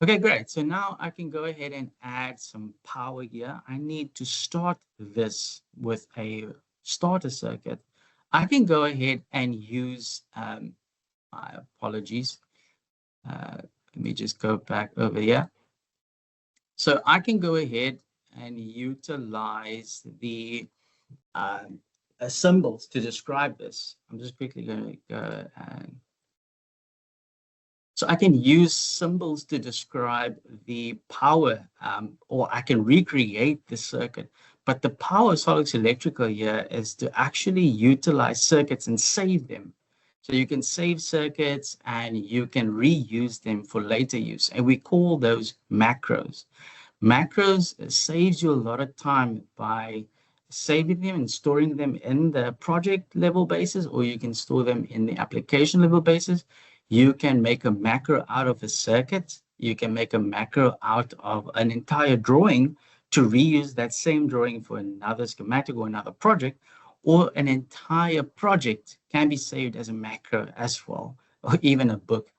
S1: Okay, great. So now I can go ahead and add some power here. I need to start this with a starter circuit. I can go ahead and use, my apologies. Let me just go back over here. So I can go ahead and utilize the symbols to describe this. I'm just quickly going to go and so I can use symbols to describe the power, or I can recreate the circuit. But the power of SOLIDWORKS Electrical here is to actually utilize circuits and save them. So you can save circuits and you can reuse them for later use. And we call those macros. Macros saves you a lot of time by saving them and storing them in the project level basis, or you can store them in the application level basis. You can make a macro out of a circuit. You can make a macro out of an entire drawing to reuse that same drawing for another schematic or another project, or an entire project can be saved as a macro as well, or even a book.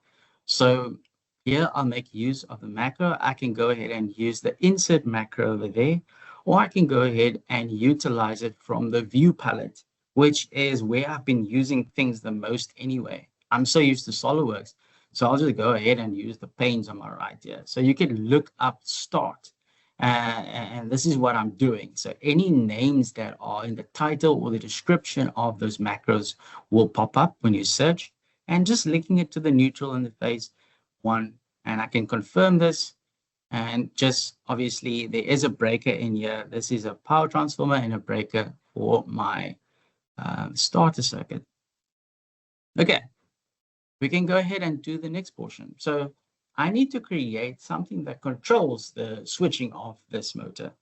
S1: So here I'll make use of the macro. I can go ahead and use the insert macro over there, or I can go ahead and utilize it from the view palette, which is where I've been using things the most anyway. I'm so used to SOLIDWORKS, so I'll just go ahead and use the panes on my right here. So you can look up start, and this is what I'm doing. So any names that are in the title or the description of those macros will pop up when you search, and just linking it to the neutral interface one, and I can confirm this. And just obviously there is a breaker in here. This is a power transformer and a breaker for my starter circuit. Okay, we can go ahead and do the next portion. So I need to create something that controls the switching of this motor.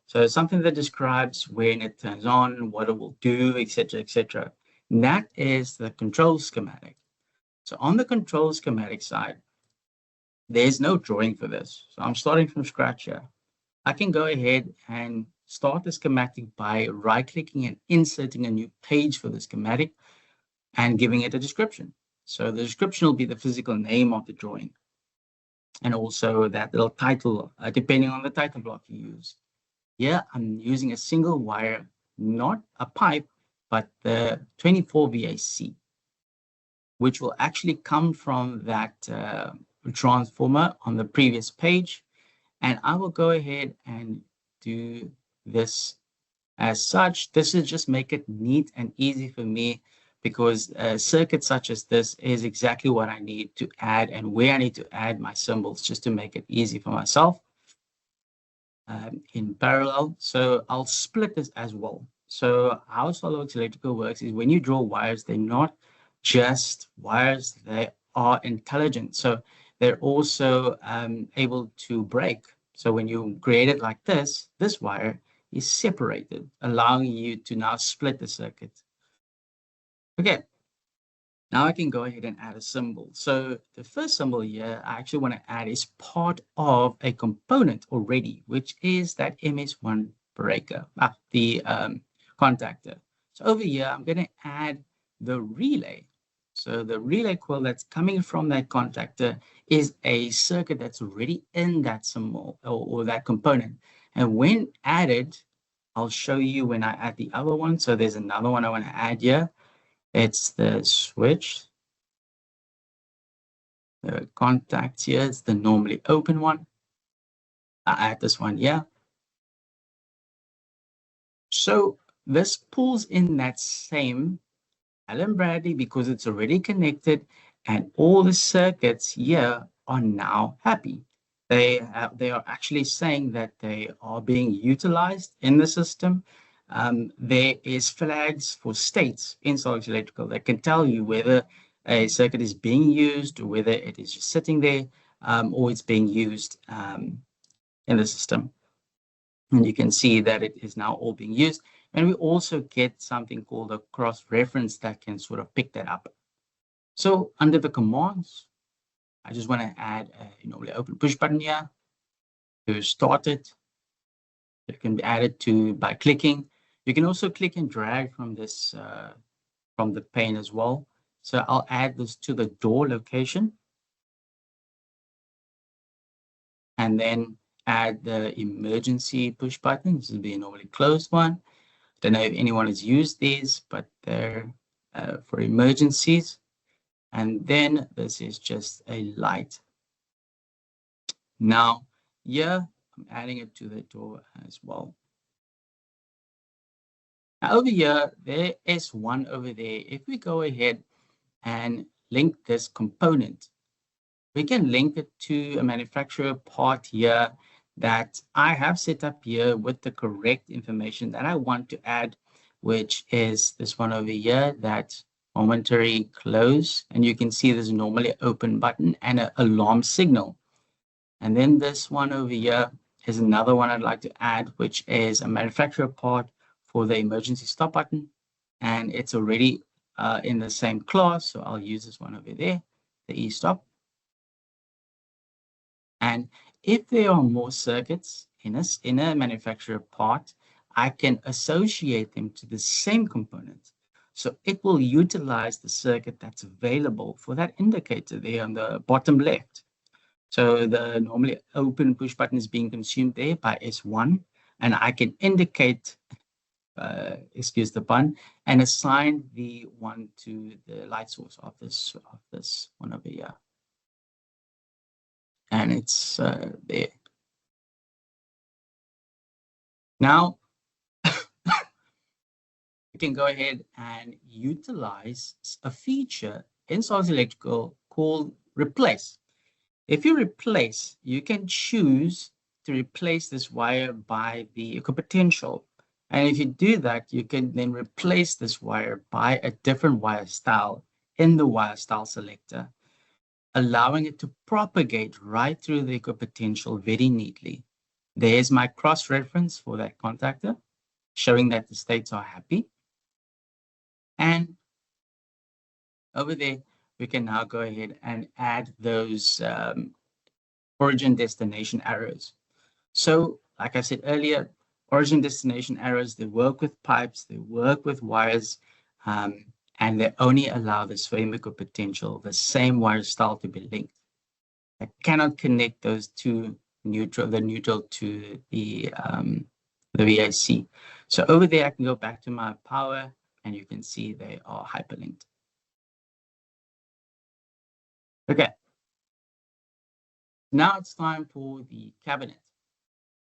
S1: So something that describes when it turns on, what it will do, etc., etc. And that is the control schematic. So on the control schematic side, There's no drawing for this. So I'm starting from scratch here. I can go ahead and start the schematic by right-clicking and inserting a new page for the schematic and giving it a description. So the description will be the physical name of the drawing and also that little title, depending on the title block you use. Here, I'm using a single wire, not a pipe, but the 24 VAC, which will actually come from that transformer on the previous page. And I will go ahead and do this as such. This is just make it neat and easy for me because a circuit such as this is exactly what I need to add and where I need to add my symbols just to make it easy for myself in parallel. So I'll split this as well. So how SOLIDWORKS Electrical works is when you draw wires, they're not just wires, they are intelligent. So they're also able to break. So when you create it like this wire is separated, allowing you to now split the circuit. Okay, now I can go ahead and add a symbol. So the first symbol here I actually want to add is part of a component already, which is that MS1 breaker, the contactor. So over here, I'm going to add the relay. So the relay coil that's coming from that contactor is a circuit that's already in that symbol or that component. And when added, I'll show you when I add the other one. So there's another one I want to add here. It's the switch. The contacts here is the normally open one. I add this one here. So this pulls in that same Allen Bradley because it's already connected and all the circuits here are now happy. They are actually saying that they are being utilized in the system. There is flags for states in SOLIDWORKS Electrical that can tell you whether a circuit is being used or whether it is just sitting there or it's being used in the system. And you can see that it is now all being used. And we also get something called a cross-reference that can sort of pick that up. So under the commands, I just want to add a normally open push button here to start it. It can be added to by clicking. You can also click and drag from this from the pane as well. So I'll add this to the door location and then add the emergency push button. This will be a normally closed one. Don't know if anyone has used these, but they're for emergencies. And then this is just a light. Now, here, I'm adding it to the door as well. Now, over here, there is one over there. If we go ahead and link this component, we can link it to a manufacturer part here that I have set up here with the correct information that I want to add, which is this one over here, that momentary close. And you can see there's normally open button and an alarm signal. And then this one over here is another one I'd like to add, which is a manufacturer part for the emergency stop button. And it's already in the same class. So I'll use this one over there, the e-stop. And if there are more circuits in a manufacturer part, I can associate them to the same component. So it will utilize the circuit that's available for that indicator there on the bottom left. So the normally open push button is being consumed there by S1, and I can indicate, excuse the pun, and assign the one to the light source of this one over here. And it's there. Now, we can go ahead and utilize a feature in SOLIDWORKS Electrical called replace. If you replace, you can choose to replace this wire by the equipotential. And if you do that, you can then replace this wire by a different wire style in the wire style selector, allowing it to propagate right through the equipotential very neatly. There's my cross-reference for that contactor, showing that the states are happy. And over there, we can now go ahead and add those origin destination arrows. So, like I said earlier, origin destination arrows, they work with pipes, they work with wires, and they only allow this framework of potential, the same wire style, to be linked. I cannot connect those two the neutral to the VAC. So over there, I can go back to my power, and you can see they are hyperlinked. Okay. Now it's time for the cabinet.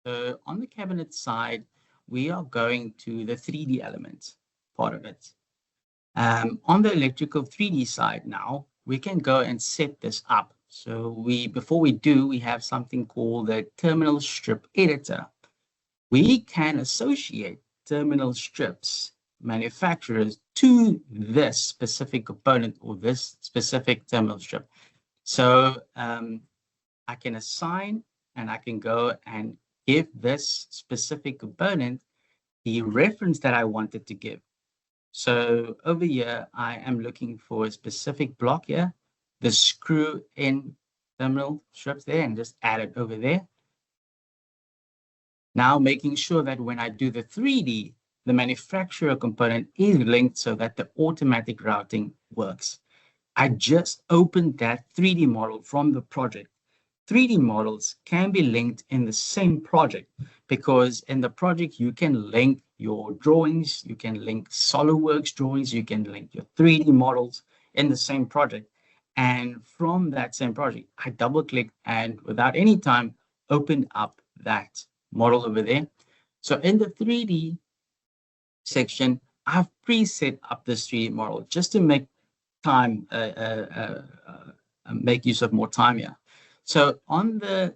S1: So on the cabinet side, we are going to the 3D elements part of it. On the electrical 3D side now, we can go and set this up. So before we do, we have something called the terminal strip editor. We can associate terminal strips manufacturers to this specific component or this specific terminal strip. So I can assign and I can go and give this specific component the reference that I wanted to give. So over here, I am looking for a specific block here, the screw in terminal strips there, and just add it over there. Now making sure that when I do the 3D, the manufacturer component is linked so that the automatic routing works. I just opened that 3D model from the project. 3D models can be linked in the same project because in the project, you can link your drawings, you can link SOLIDWORKS drawings, you can link your 3D models in the same project. And from that same project, I double clicked and without any time, opened up that model over there. So in the 3D section, I've preset up this 3D model just to make time, make use of more time here. So on the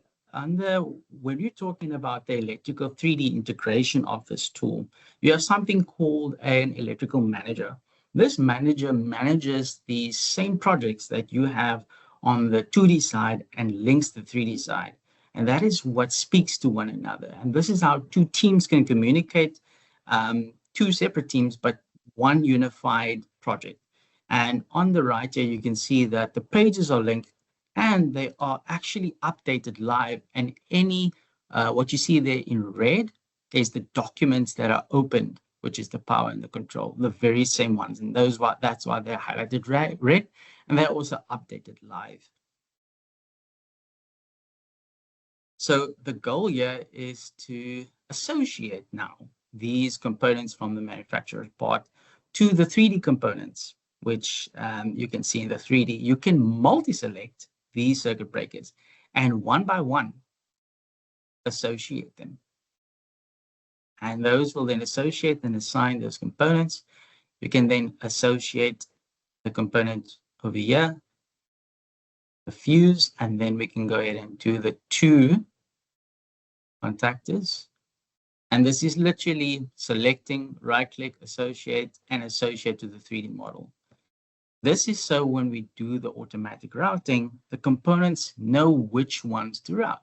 S1: when you're talking about the electrical 3D integration of this tool, you have something called an electrical manager. This manager manages the same projects that you have on the 2D side and links the 3D side. And that is what speaks to one another. And this is how two teams can communicate, two separate teams, but one unified project. And on the right here, you can see that the pages are linked and they are actually updated live. And any, what you see there in red is the documents that are opened, which is the power and the control, the very same ones. And that's why they're highlighted red, and they're also updated live. So the goal here is to associate now these components from the manufacturer's part to the 3D components, which you can see in the 3D. You can multi-select these circuit breakers and one by one associate them. And those will then associate and assign those components. You can then associate the component over here, the fuse, and then we can go ahead and do the two contactors. And this is literally selecting, right-click, associate, and associate to the 3D model. This is so when we do the automatic routing, the components know which ones to route.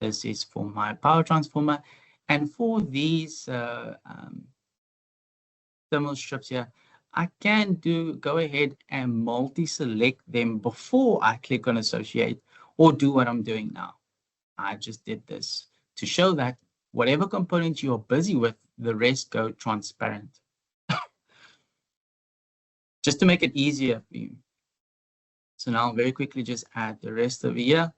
S1: This is for my power transformer. And for these thermal strips here, I can go ahead and multi-select them before I click on associate or do what I'm doing now. I just did this to show that whatever component you're busy with, the rest go transparent. Just to make it easier for you. So now very quickly just add the rest over here.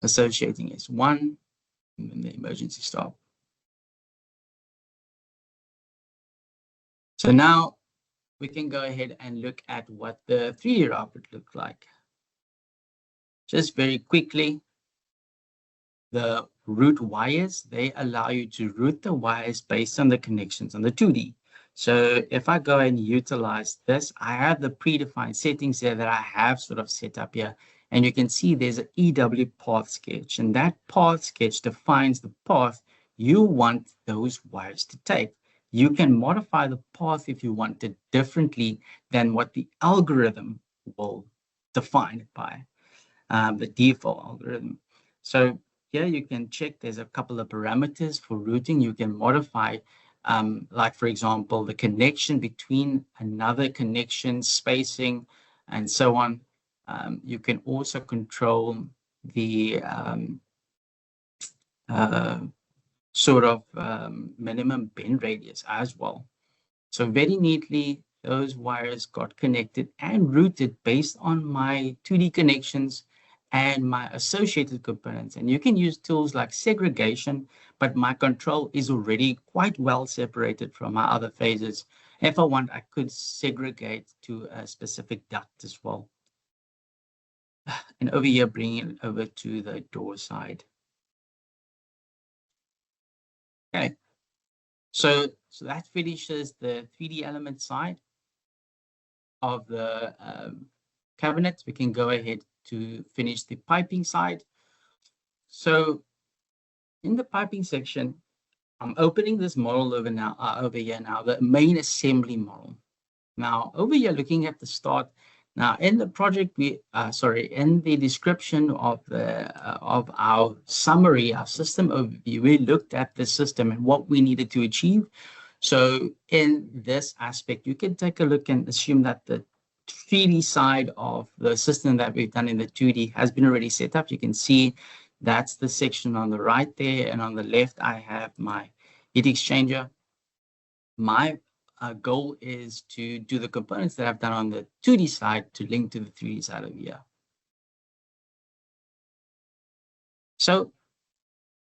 S1: Associating is 1, and then the emergency stop. So now we can go ahead and look at what the 3D route would look like. Just very quickly, the route wires, they allow you to route the wires based on the connections on the 2D. So if I go and utilize this, I have the predefined settings here that I have sort of set up here. And you can see there's an EW path sketch. And that path sketch defines the path you want those wires to take. You can modify the path if you want it differently than what the algorithm will define it by, the default algorithm. So here you can check there's a couple of parameters for routing. You can modify like for example, the connection between another connection, spacing, and so on. You can also control the uh, sort of minimum bend radius as well. So very neatly, those wires got connected and routed based on my 2D connections and my associated components. And you can use tools like segregation, but my control is already quite well separated from my other phases. If I want, I could segregate to a specific duct as well. And over here, bringing it over to the door side. Okay, so that finishes the 3D element side of the cabinet. We can go ahead to finish the piping side. So in the piping section, I'm opening this model over here now, the main assembly model. Now over here, looking at the start. Now in the project, in the description of our summary, our system overview, we looked at the system and what we needed to achieve. So in this aspect, you can take a look and assume that the 3D side of the system that we've done in the 2D has been already set up. You can see that's the section on the right there, and on the left, I have my heat exchanger. My goal is to do the components that I've done on the 2D side to link to the 3D side over here. So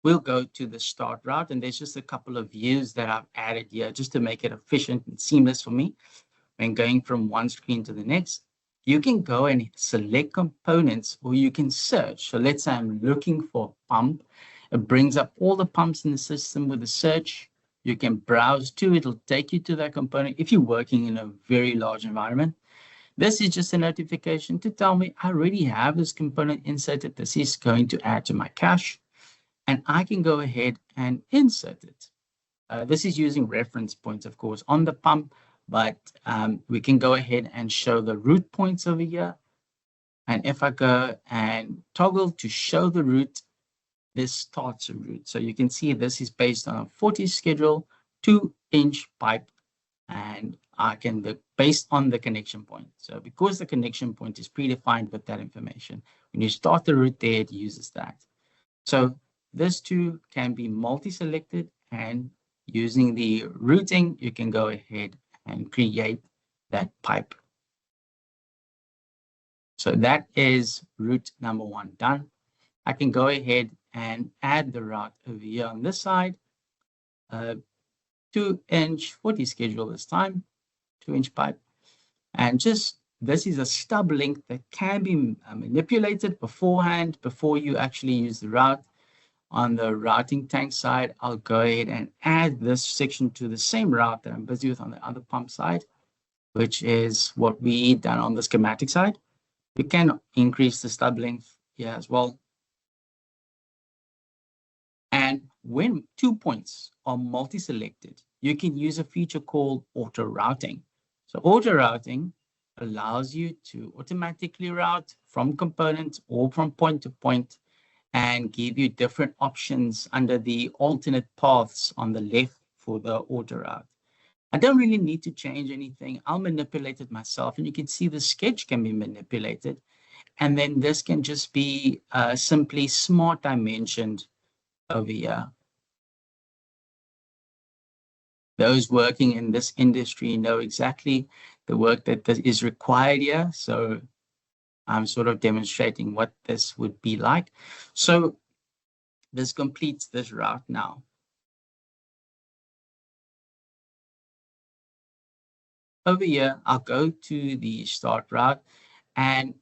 S1: we'll go to the start route, and there's just a couple of views that I've added here just to make it efficient and seamless for me when going from one screen to the next. You can go and select components, or you can search. So let's say I'm looking for a pump. It brings up all the pumps in the system with a search. You can browse to it. It'll take you to that component if you're working in a very large environment. This is just a notification to tell me I already have this component inserted. This is going to add to my cache, and I can go ahead and insert it. This is using reference points, of course, on the pump, but we can go ahead and show the route points over here. And if I go and toggle to show the route, this starts a route. So you can see this is based on a 40 schedule, 2-inch pipe, and I can look based on the connection point. So because the connection point is predefined with that information, when you start the route there, it uses that. So this too can be multi-selected, and using the routing, you can go ahead and create that pipe. So that is route number 1 done. I can go ahead and add the route over here on this side. 2-inch 40 schedule this time, 2-inch pipe. And just this is a stub link that can be manipulated beforehand before you actually use the route. On the routing tank side, I'll go ahead and add this section to the same route that I'm busy with on the other pump side, which is what we done on the schematic side. We can increase the stub length here as well. And when 2 points are multi-selected, you can use a feature called auto routing. So auto routing allows you to automatically route from components or from point to point, and give you different options under the alternate paths on the left for the auto route. I don't really need to change anything. I'll manipulate it myself, and you can see the sketch can be manipulated. And then this can just be simply smart dimensioned over here. Those working in this industry know exactly the work that is required here. So I'm sort of demonstrating what this would be like. So this completes this route now. Over here, I'll go to the start route, and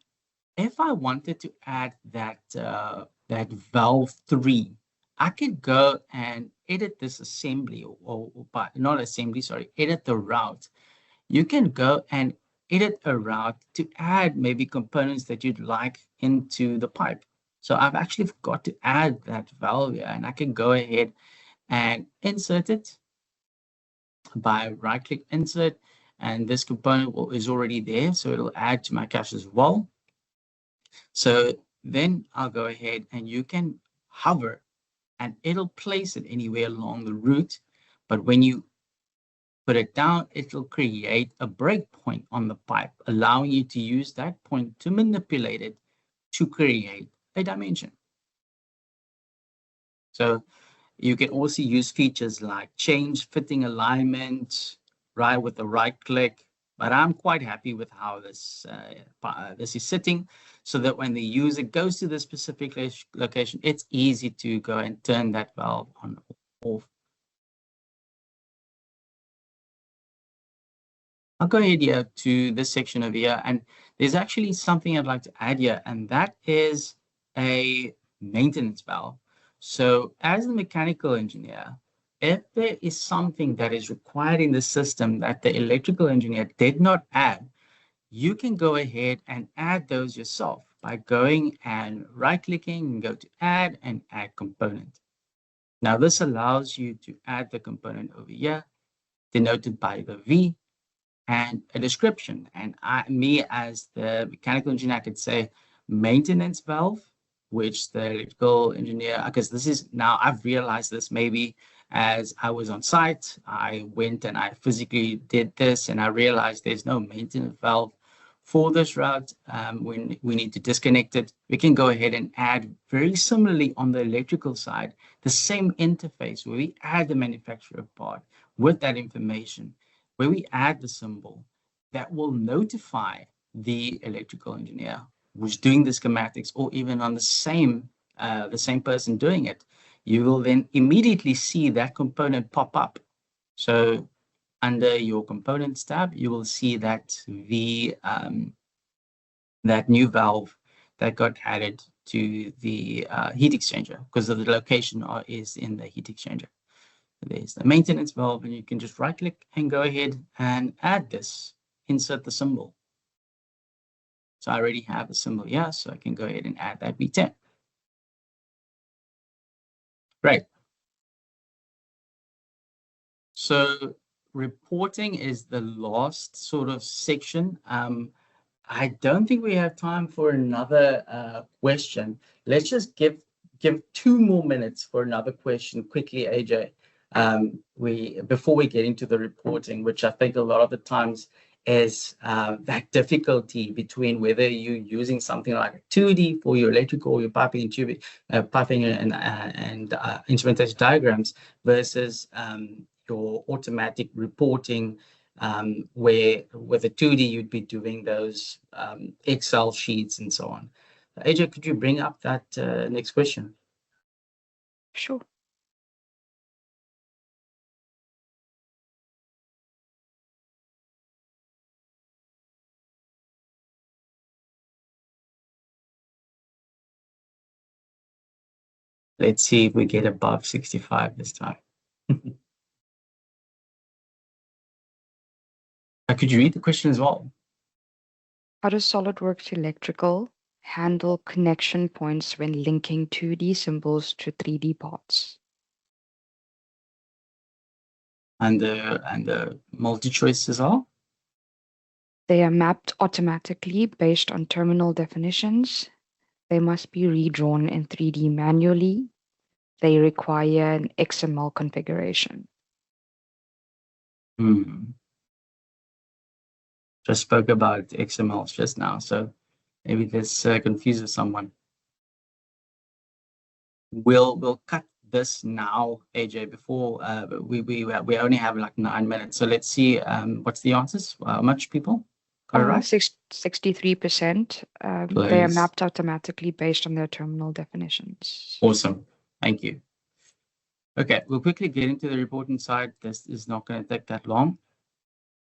S1: if I wanted to add that that valve 3, I could go and edit this assembly, or not assembly, sorry, edit the route. You can go and edit a route to add maybe components that you'd like into the pipe. So I've actually forgot to add that valve here, and I can go ahead and insert it by right-click insert, and this component is already there, so it'll add to my cache as well. So then I'll go ahead and you can hover and it'll place it anywhere along the route. But when you put it down, it'll create a breakpoint on the pipe, allowing you to use that point to manipulate it to create a dimension. So you can also use features like change fitting alignment, right, with the right click. But I'm quite happy with how this is sitting, so that when the user goes to the specific location, it's easy to go and turn that valve on or off. I'll go ahead here to this section over here, and there's actually something I'd like to add here, and that is a maintenance valve. So as a mechanical engineer, if there is something that is required in the system that the electrical engineer did not add, you can go ahead and add those yourself by going and right-clicking and go to add and add component. Now this allows you to add the component over here, denoted by the V, and a description. And me as the mechanical engineer, I could say maintenance valve, which the electrical engineer, because this is now I've realized this maybe as I was on site, I went and I physically did this and I realized there's no maintenance valve for this route. When we need to disconnect it, we can go ahead and add very similarly on the electrical side, the same interface where we add the manufacturer part with that information, where we add the symbol that will notify the electrical engineer who's doing the schematics, or even on the same person doing it. You will then immediately see that component pop up. So under your components tab, you will see that that new valve that got added to the heat exchanger, because of the location is in the heat exchanger. There's the maintenance valve, and you can just right click and go ahead and add this, insert the symbol. So I already have a symbol here, so I can go ahead and add that V10. Great. So reporting is the last sort of section. I don't think we have time for another question. Let's just give 2 more minutes for another question quickly, AJ. Before we get into the reporting, which I think a lot of the times is that difficulty between whether you're using something like a 2D for your electrical or your piping and tubing, piping and instrumentation diagrams versus your automatic reporting, where with a 2D you'd be doing those Excel sheets and so on. AJ, could you bring up that next question?
S2: Sure.
S1: Let's see if we get above 65 this time. Could you read the question as well?
S2: How does SOLIDWORKS Electrical handle connection points when linking 2D symbols to 3D parts?
S1: And the multi-choice as well?
S2: They are mapped automatically based on terminal definitions. They must be redrawn in 3D manually. They require an XML configuration.
S1: Just spoke about XML just now, so maybe this confuses someone. We'll cut this now, AJ, before we only have like 9 minutes. So let's see what's the answers. How much people got it right?
S2: 63%. They are mapped automatically based on their terminal definitions.
S1: Awesome. Thank you. Okay, we'll quickly get into the reporting side. This is not going to take that long.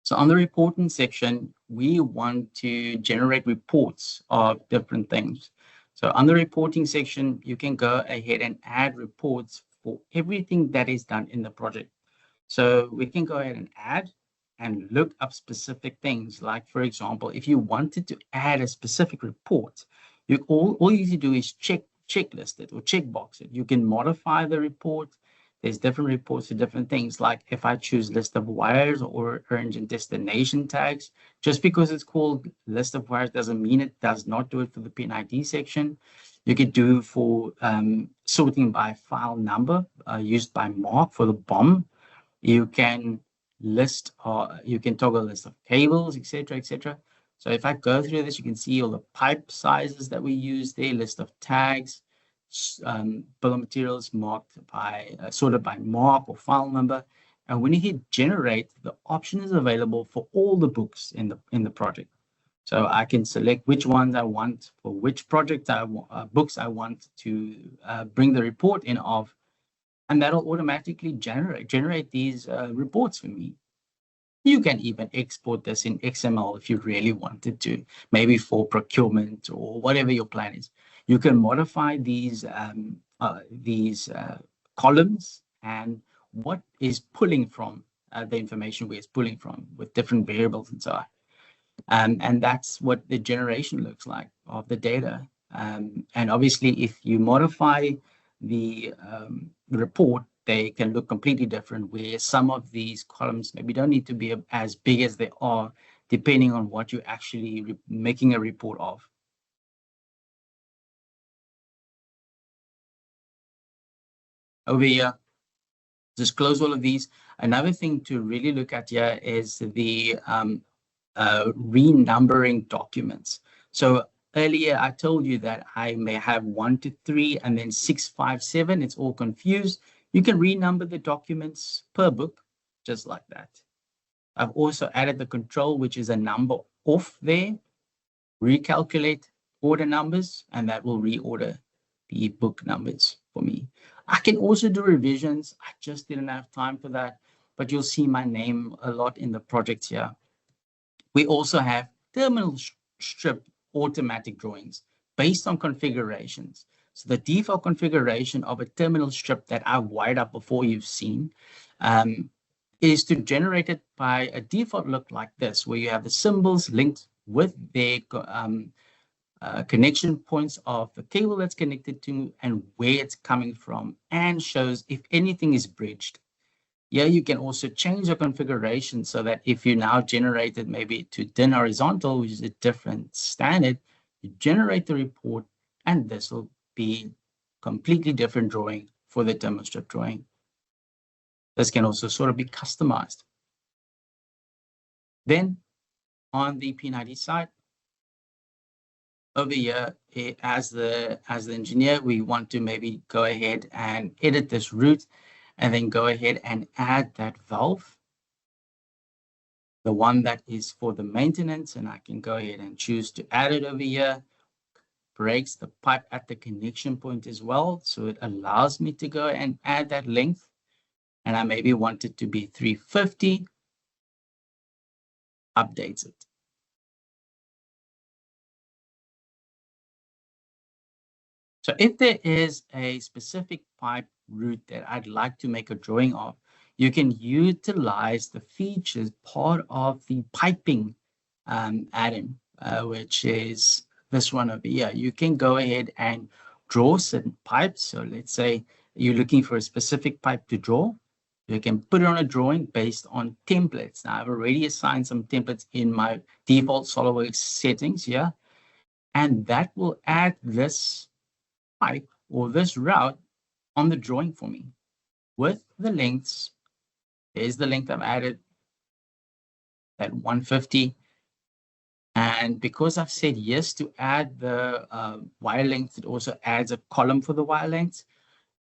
S1: So on the reporting section, we want to generate reports of different things. So on the reporting section, you can go ahead and add reports for everything that is done in the project. So we can go ahead and add and look up specific things. Like, for example, if you wanted to add a specific report, all you need to do is checklist it or checkbox it. You can modify the report. There's different reports for different things. Like if I choose list of wires or origin destination tags, just because it's called list of wires doesn't mean it does not do it for the PNID section. You could do for sorting by file number used by Mark for the BOM. You can list, or you can toggle a list of cables, etc., etc. So if I go through this, you can see all the pipe sizes that we use there, list of tags, bill of materials marked by, sorted by mark or file number. And when you hit generate, the option is available for all the books in the project. So I can select which ones I want for which project books I want to bring the report in of, and that'll automatically generate these reports for me. You can even export this in XML if you really wanted to, maybe for procurement or whatever your plan is. You can modify these columns and what is pulling from the information where it's pulling from with different variables and so on. And that's what the generation looks like of the data. And obviously, if you modify the report, they can look completely different, where some of these columns maybe don't need to be as big as they are, depending on what you're actually making a report of. Over here, just close all of these. Another thing to really look at here is the renumbering documents. So earlier I told you that I may have 1 to 3 and then 6, 5, 7. It's all confused. You can renumber the documents per book, just like that. I've also added the control, which is a number off there. Recalculate order numbers, and that will reorder the book numbers for me. I can also do revisions. I just didn't have time for that, but you'll see my name a lot in the project here. We also have terminal strip automatic drawings based on configurations. So the default configuration of a terminal strip that I've wired up before you've seen is to generate it by a default look like this, where you have the symbols linked with their connection points of the cable that's connected to and where it's coming from, and shows if anything is bridged. Yeah, you can also change the configuration so that if you now generate it maybe to DIN horizontal, which is a different standard, you generate the report, and this will be completely different drawing for the terminal strip drawing. This can also sort of be customized. Then on the P90 side, over here, as the engineer, we want to maybe go ahead and edit this route, and then go ahead and add that valve, the one that is for the maintenance, and I can go ahead and choose to add it over here. Breaks the pipe at the connection point as well, so it allows me to go and add that length, and I maybe want it to be 350, updates it. So if there is a specific pipe route that I'd like to make a drawing of, you can utilize the features part of the piping add-in, which is this one over here. You can go ahead and draw certain pipes. So let's say you're looking for a specific pipe to draw. You can put it on a drawing based on templates. Now, I've already assigned some templates in my default SOLIDWORKS settings here, and that will add this pipe or this route on the drawing for me with the lengths. There's the length I've added, that 150. And because I've said yes to add the wire length, it also adds a column for the wire length.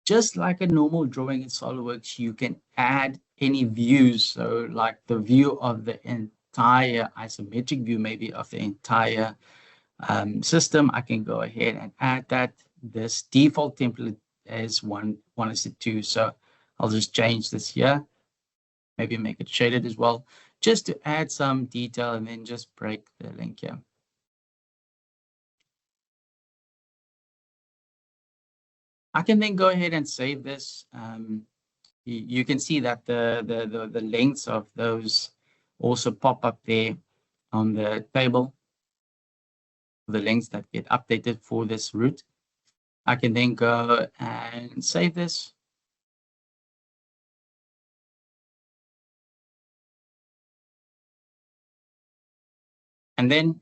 S1: Just like a normal drawing in SOLIDWORKS, you can add any views. So like the view of the entire isometric view, maybe of the entire system, I can go ahead and add that. This default template is 1:2. So I'll just change this here. Maybe make it shaded as well, just to add some detail, and then just break the link here. I can then go ahead and save this. You can see that the lengths of those also pop up there on the table, the lengths that get updated for this route. I can then go and save this. And then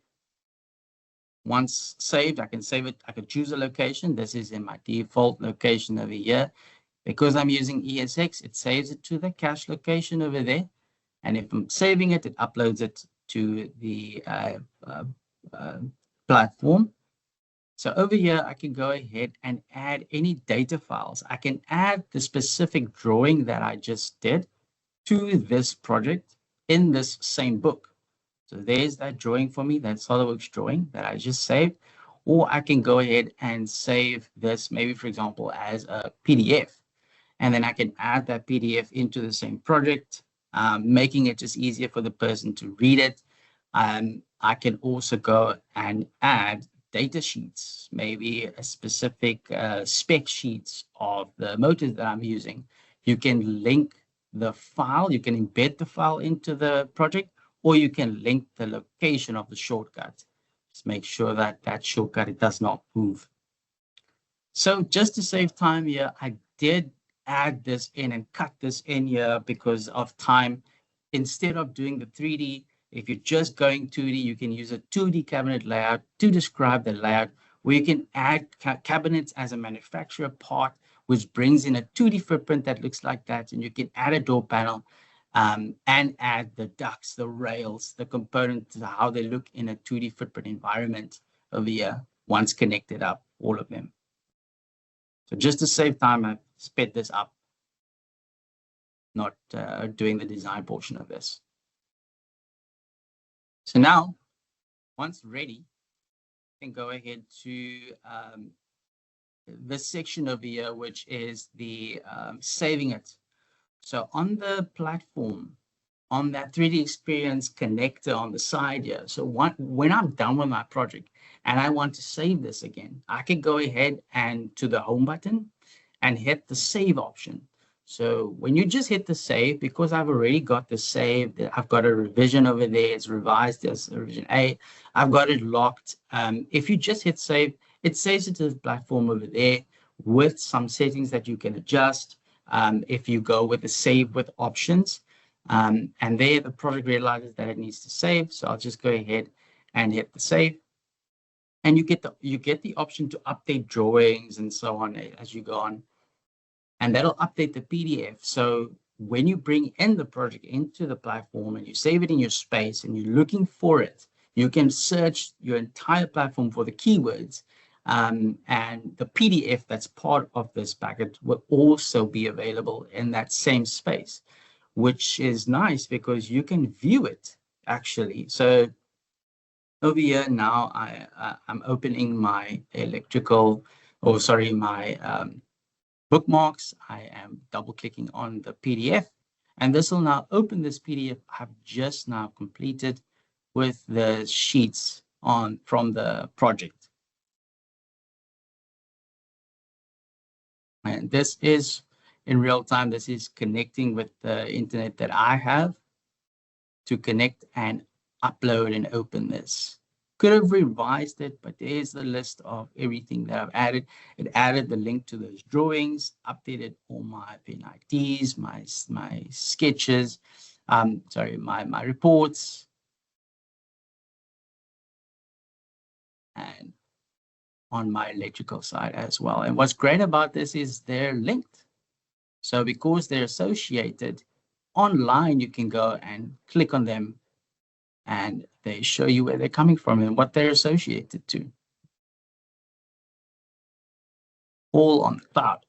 S1: once saved, I can save it. I can choose a location. This is in my default location over here. Because I'm using ESX, it saves it to the cache location over there. And if I'm saving it, it uploads it to the uh, platform. So over here, I can go ahead and add any data files. I can add the specific drawing that I just did to this project in this same book. So there's that drawing for me, that SOLIDWORKS drawing that I just saved. Or I can go ahead and save this, maybe for example, as a PDF. And then I can add that PDF into the same project, making it just easier for the person to read it. I can also go and add data sheets, maybe a specific spec sheets of the motors that I'm using. You can link the file, you can embed the file into the project, or you can link the location of the shortcut. Just make sure that that shortcut, it does not move. So just to save time here, I did add this in and cut this in here because of time. Instead of doing the 3D, if you're just going 2D, you can use a 2D cabinet layout to describe the layout, where you can add cabinets as a manufacturer part, which brings in a 2D footprint that looks like that. And you can add a door panel and add the ducts, the rails, the components, how they look in a 2D footprint environment over here once connected up, all of them. So just to save time, I've sped this up, not doing the design portion of this. So now, once ready, I can go ahead to this section over here, which is the saving it. So on the platform, on that 3D experience connector on the side here. So when I'm done with my project and I want to save this again, I can go ahead and to the home button and hit the save option. So when you just hit the save, because I've already got the save, I've got a revision over there, it's revised as revision A, I've got it locked. If you just hit save, it saves it to the platform over there with some settings that you can adjust. If you go with the save with options, and there the project realizes that it needs to save. So I'll just go ahead and hit the save. And you get the option to update drawings and so on as you go on. And that'll update the PDF. So when you bring in the project into the platform and you save it in your space and you're looking for it, you can search your entire platform for the keywords. And the PDF that's part of this packet will also be available in that same space, which is nice because you can view it actually. So over here now, I'm opening my my bookmarks. I am double clicking on the PDF, and this will now open this PDF I've just now completed with the sheets from the project. And this is in real time. This is connecting with the internet that I have to connect and upload and open this. Could have revised it, but there's the list of everything that I've added. It added the link to those drawings, updated all my PNIDs, my sketches, my reports, and on my electrical side as well. And what's great about this is they're linked. So because they're associated online, you can go and click on them and they show you where they're coming from and what they're associated to. All on the cloud.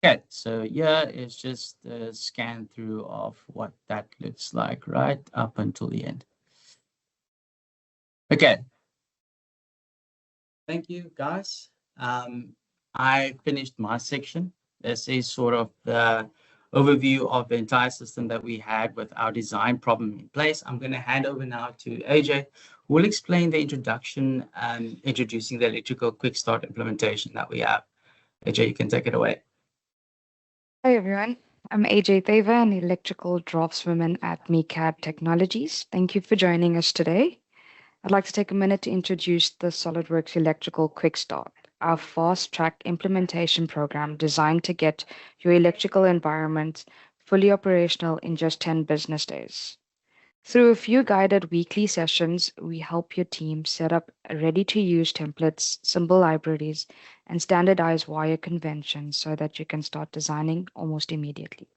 S1: Okay, so here is just a scan through of what that looks like, right up until the end. Okay. Thank you, guys. I finished my section. This is sort of the overview of the entire system that we had with our design problem in place. I'm going to hand over now to AJ, who will explain the introduction and introducing the electrical quick start implementation that we have. AJ, you can take it away.
S2: Hi everyone, I'm AJ Thaver, an electrical draftswoman at MeCAD Technologies. Thank you for joining us today. I'd like to take a minute to introduce the SOLIDWORKS Electrical Quick Start, our fast-track implementation program designed to get your electrical environment fully operational in just 10 business days. Through a few guided weekly sessions, we help your team set up ready-to-use templates, symbol libraries, and standardized wire conventions so that you can start designing almost immediately.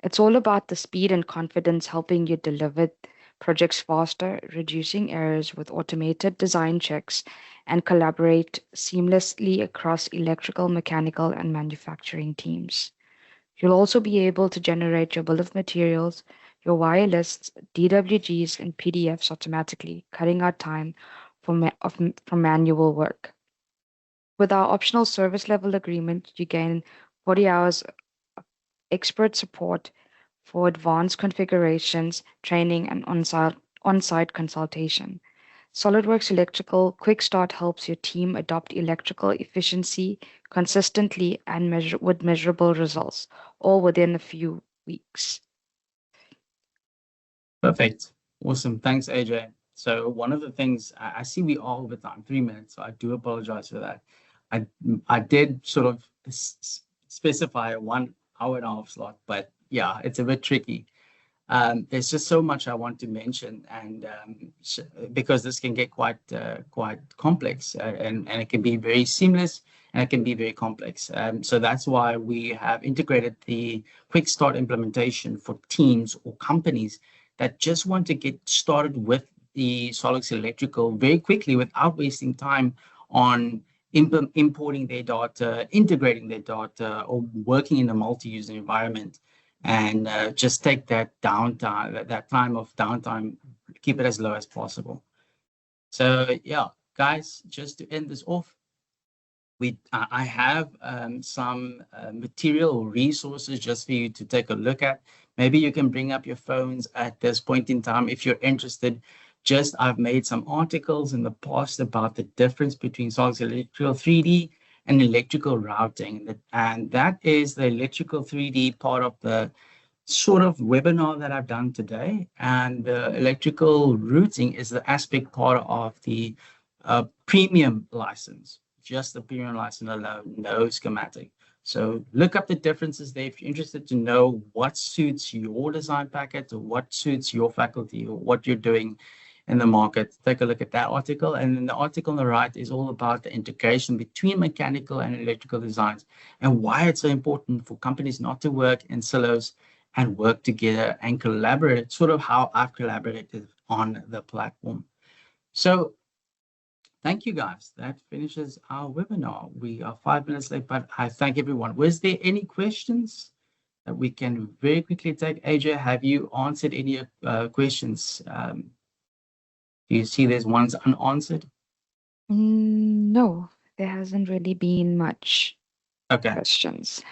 S2: It's all about the speed and confidence, helping you deliver projects faster, reducing errors with automated design checks, and collaborate seamlessly across electrical, mechanical, and manufacturing teams. You'll also be able to generate your bill of materials, your wire lists, DWGs, and PDFs automatically, cutting out time from manual work. With our optional service level agreement, you gain 40 hours of expert support for advanced configurations, training, and on-site consultation. SolidWorks Electrical Quick Start helps your team adopt electrical efficiency consistently and with measurable results, all within a few weeks.
S1: Perfect. Awesome. Thanks, AJ. So one of the things I see we are over time, 3 minutes, so I do apologize for that. I I did sort of specify a 1 hour and a half slot, but yeah, it's a bit tricky. There's just so much I want to mention, and because this can get quite complex, and it can be very seamless, and it can be very complex. So that's why we have integrated the quick start implementation for teams or companies that just want to get started with the SolidWorks Electrical very quickly without wasting time on importing their data, integrating their data, or working in a multi-user environment, and just take that downtime, that time of downtime, keep it as low as possible. So yeah, guys, just to end this off, I have some material or resources just for you to take a look at. Maybe you can bring up your phones at this point in time if you're interested. Just I've made some articles in the past about the difference between SolidWorks Electrical 3D and electrical routing. And that is the electrical 3D part of the sort of webinar that I've done today. And the electrical routing is the aspect part of the premium license, just the premium license alone, no schematic. So look up the differences there if you're interested to know what suits your design packet or what suits your faculty or what you're doing in the market. Take a look at that article. And then the article on the right is all about the integration between mechanical and electrical designs and why it's so important for companies not to work in silos and work together and collaborate, sort of how I've collaborated on the platform. So thank you, guys. That finishes our webinar. We are 5 minutes late, but I thank everyone. Was there any questions that we can very quickly take? AJ, have you answered any questions? Do you see there's ones unanswered?
S2: No, there hasn't really been much
S1: Okay.
S2: questions.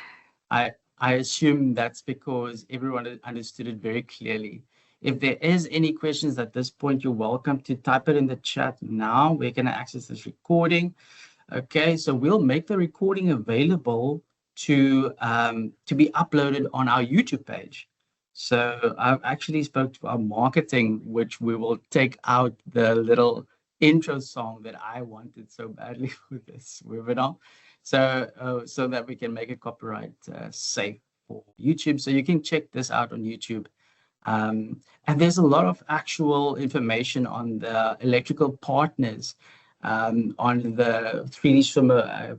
S1: I assume that's because everyone understood it very clearly. If there is any questions at this point, you're welcome to type it in the chat now. We're going to access this recording. Okay, so we'll make the recording available to be uploaded on our YouTube page. So I've actually spoke to our marketing, which we will take out the little intro song that I wanted so badly for this webinar. So that we can make it copyright safe for YouTube. So you can check this out on YouTube. And there's a lot of actual information on the electrical partners, on the 3D swimmer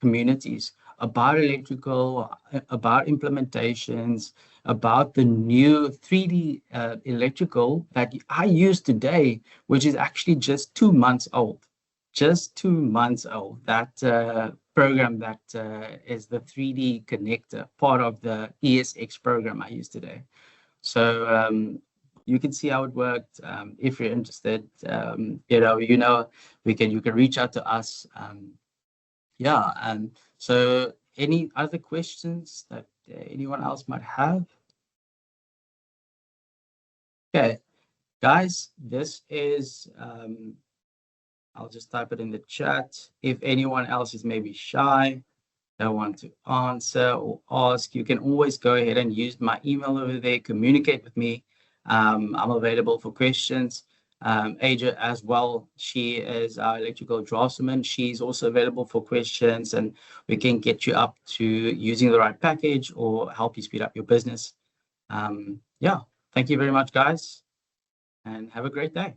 S1: communities about electrical, about implementations, about the new 3D electrical that I use today, which is actually just 2 months old. Just 2 months old. That program that is the 3D connector, part of the ESX program I use today. So you can see how it worked. If you're interested, you can reach out to us. Yeah, and so any other questions that anyone else might have? Okay, guys, this is I'll just type it in the chat. If anyone else is maybe shy, don't want to answer or ask, you can always go ahead and use my email over there, communicate with me. I'm available for questions. Aja as well, she is our electrical draftswoman. She's also available for questions, and we can get you up to using the right package or help you speed up your business. Yeah, thank you very much, guys, and have a great day.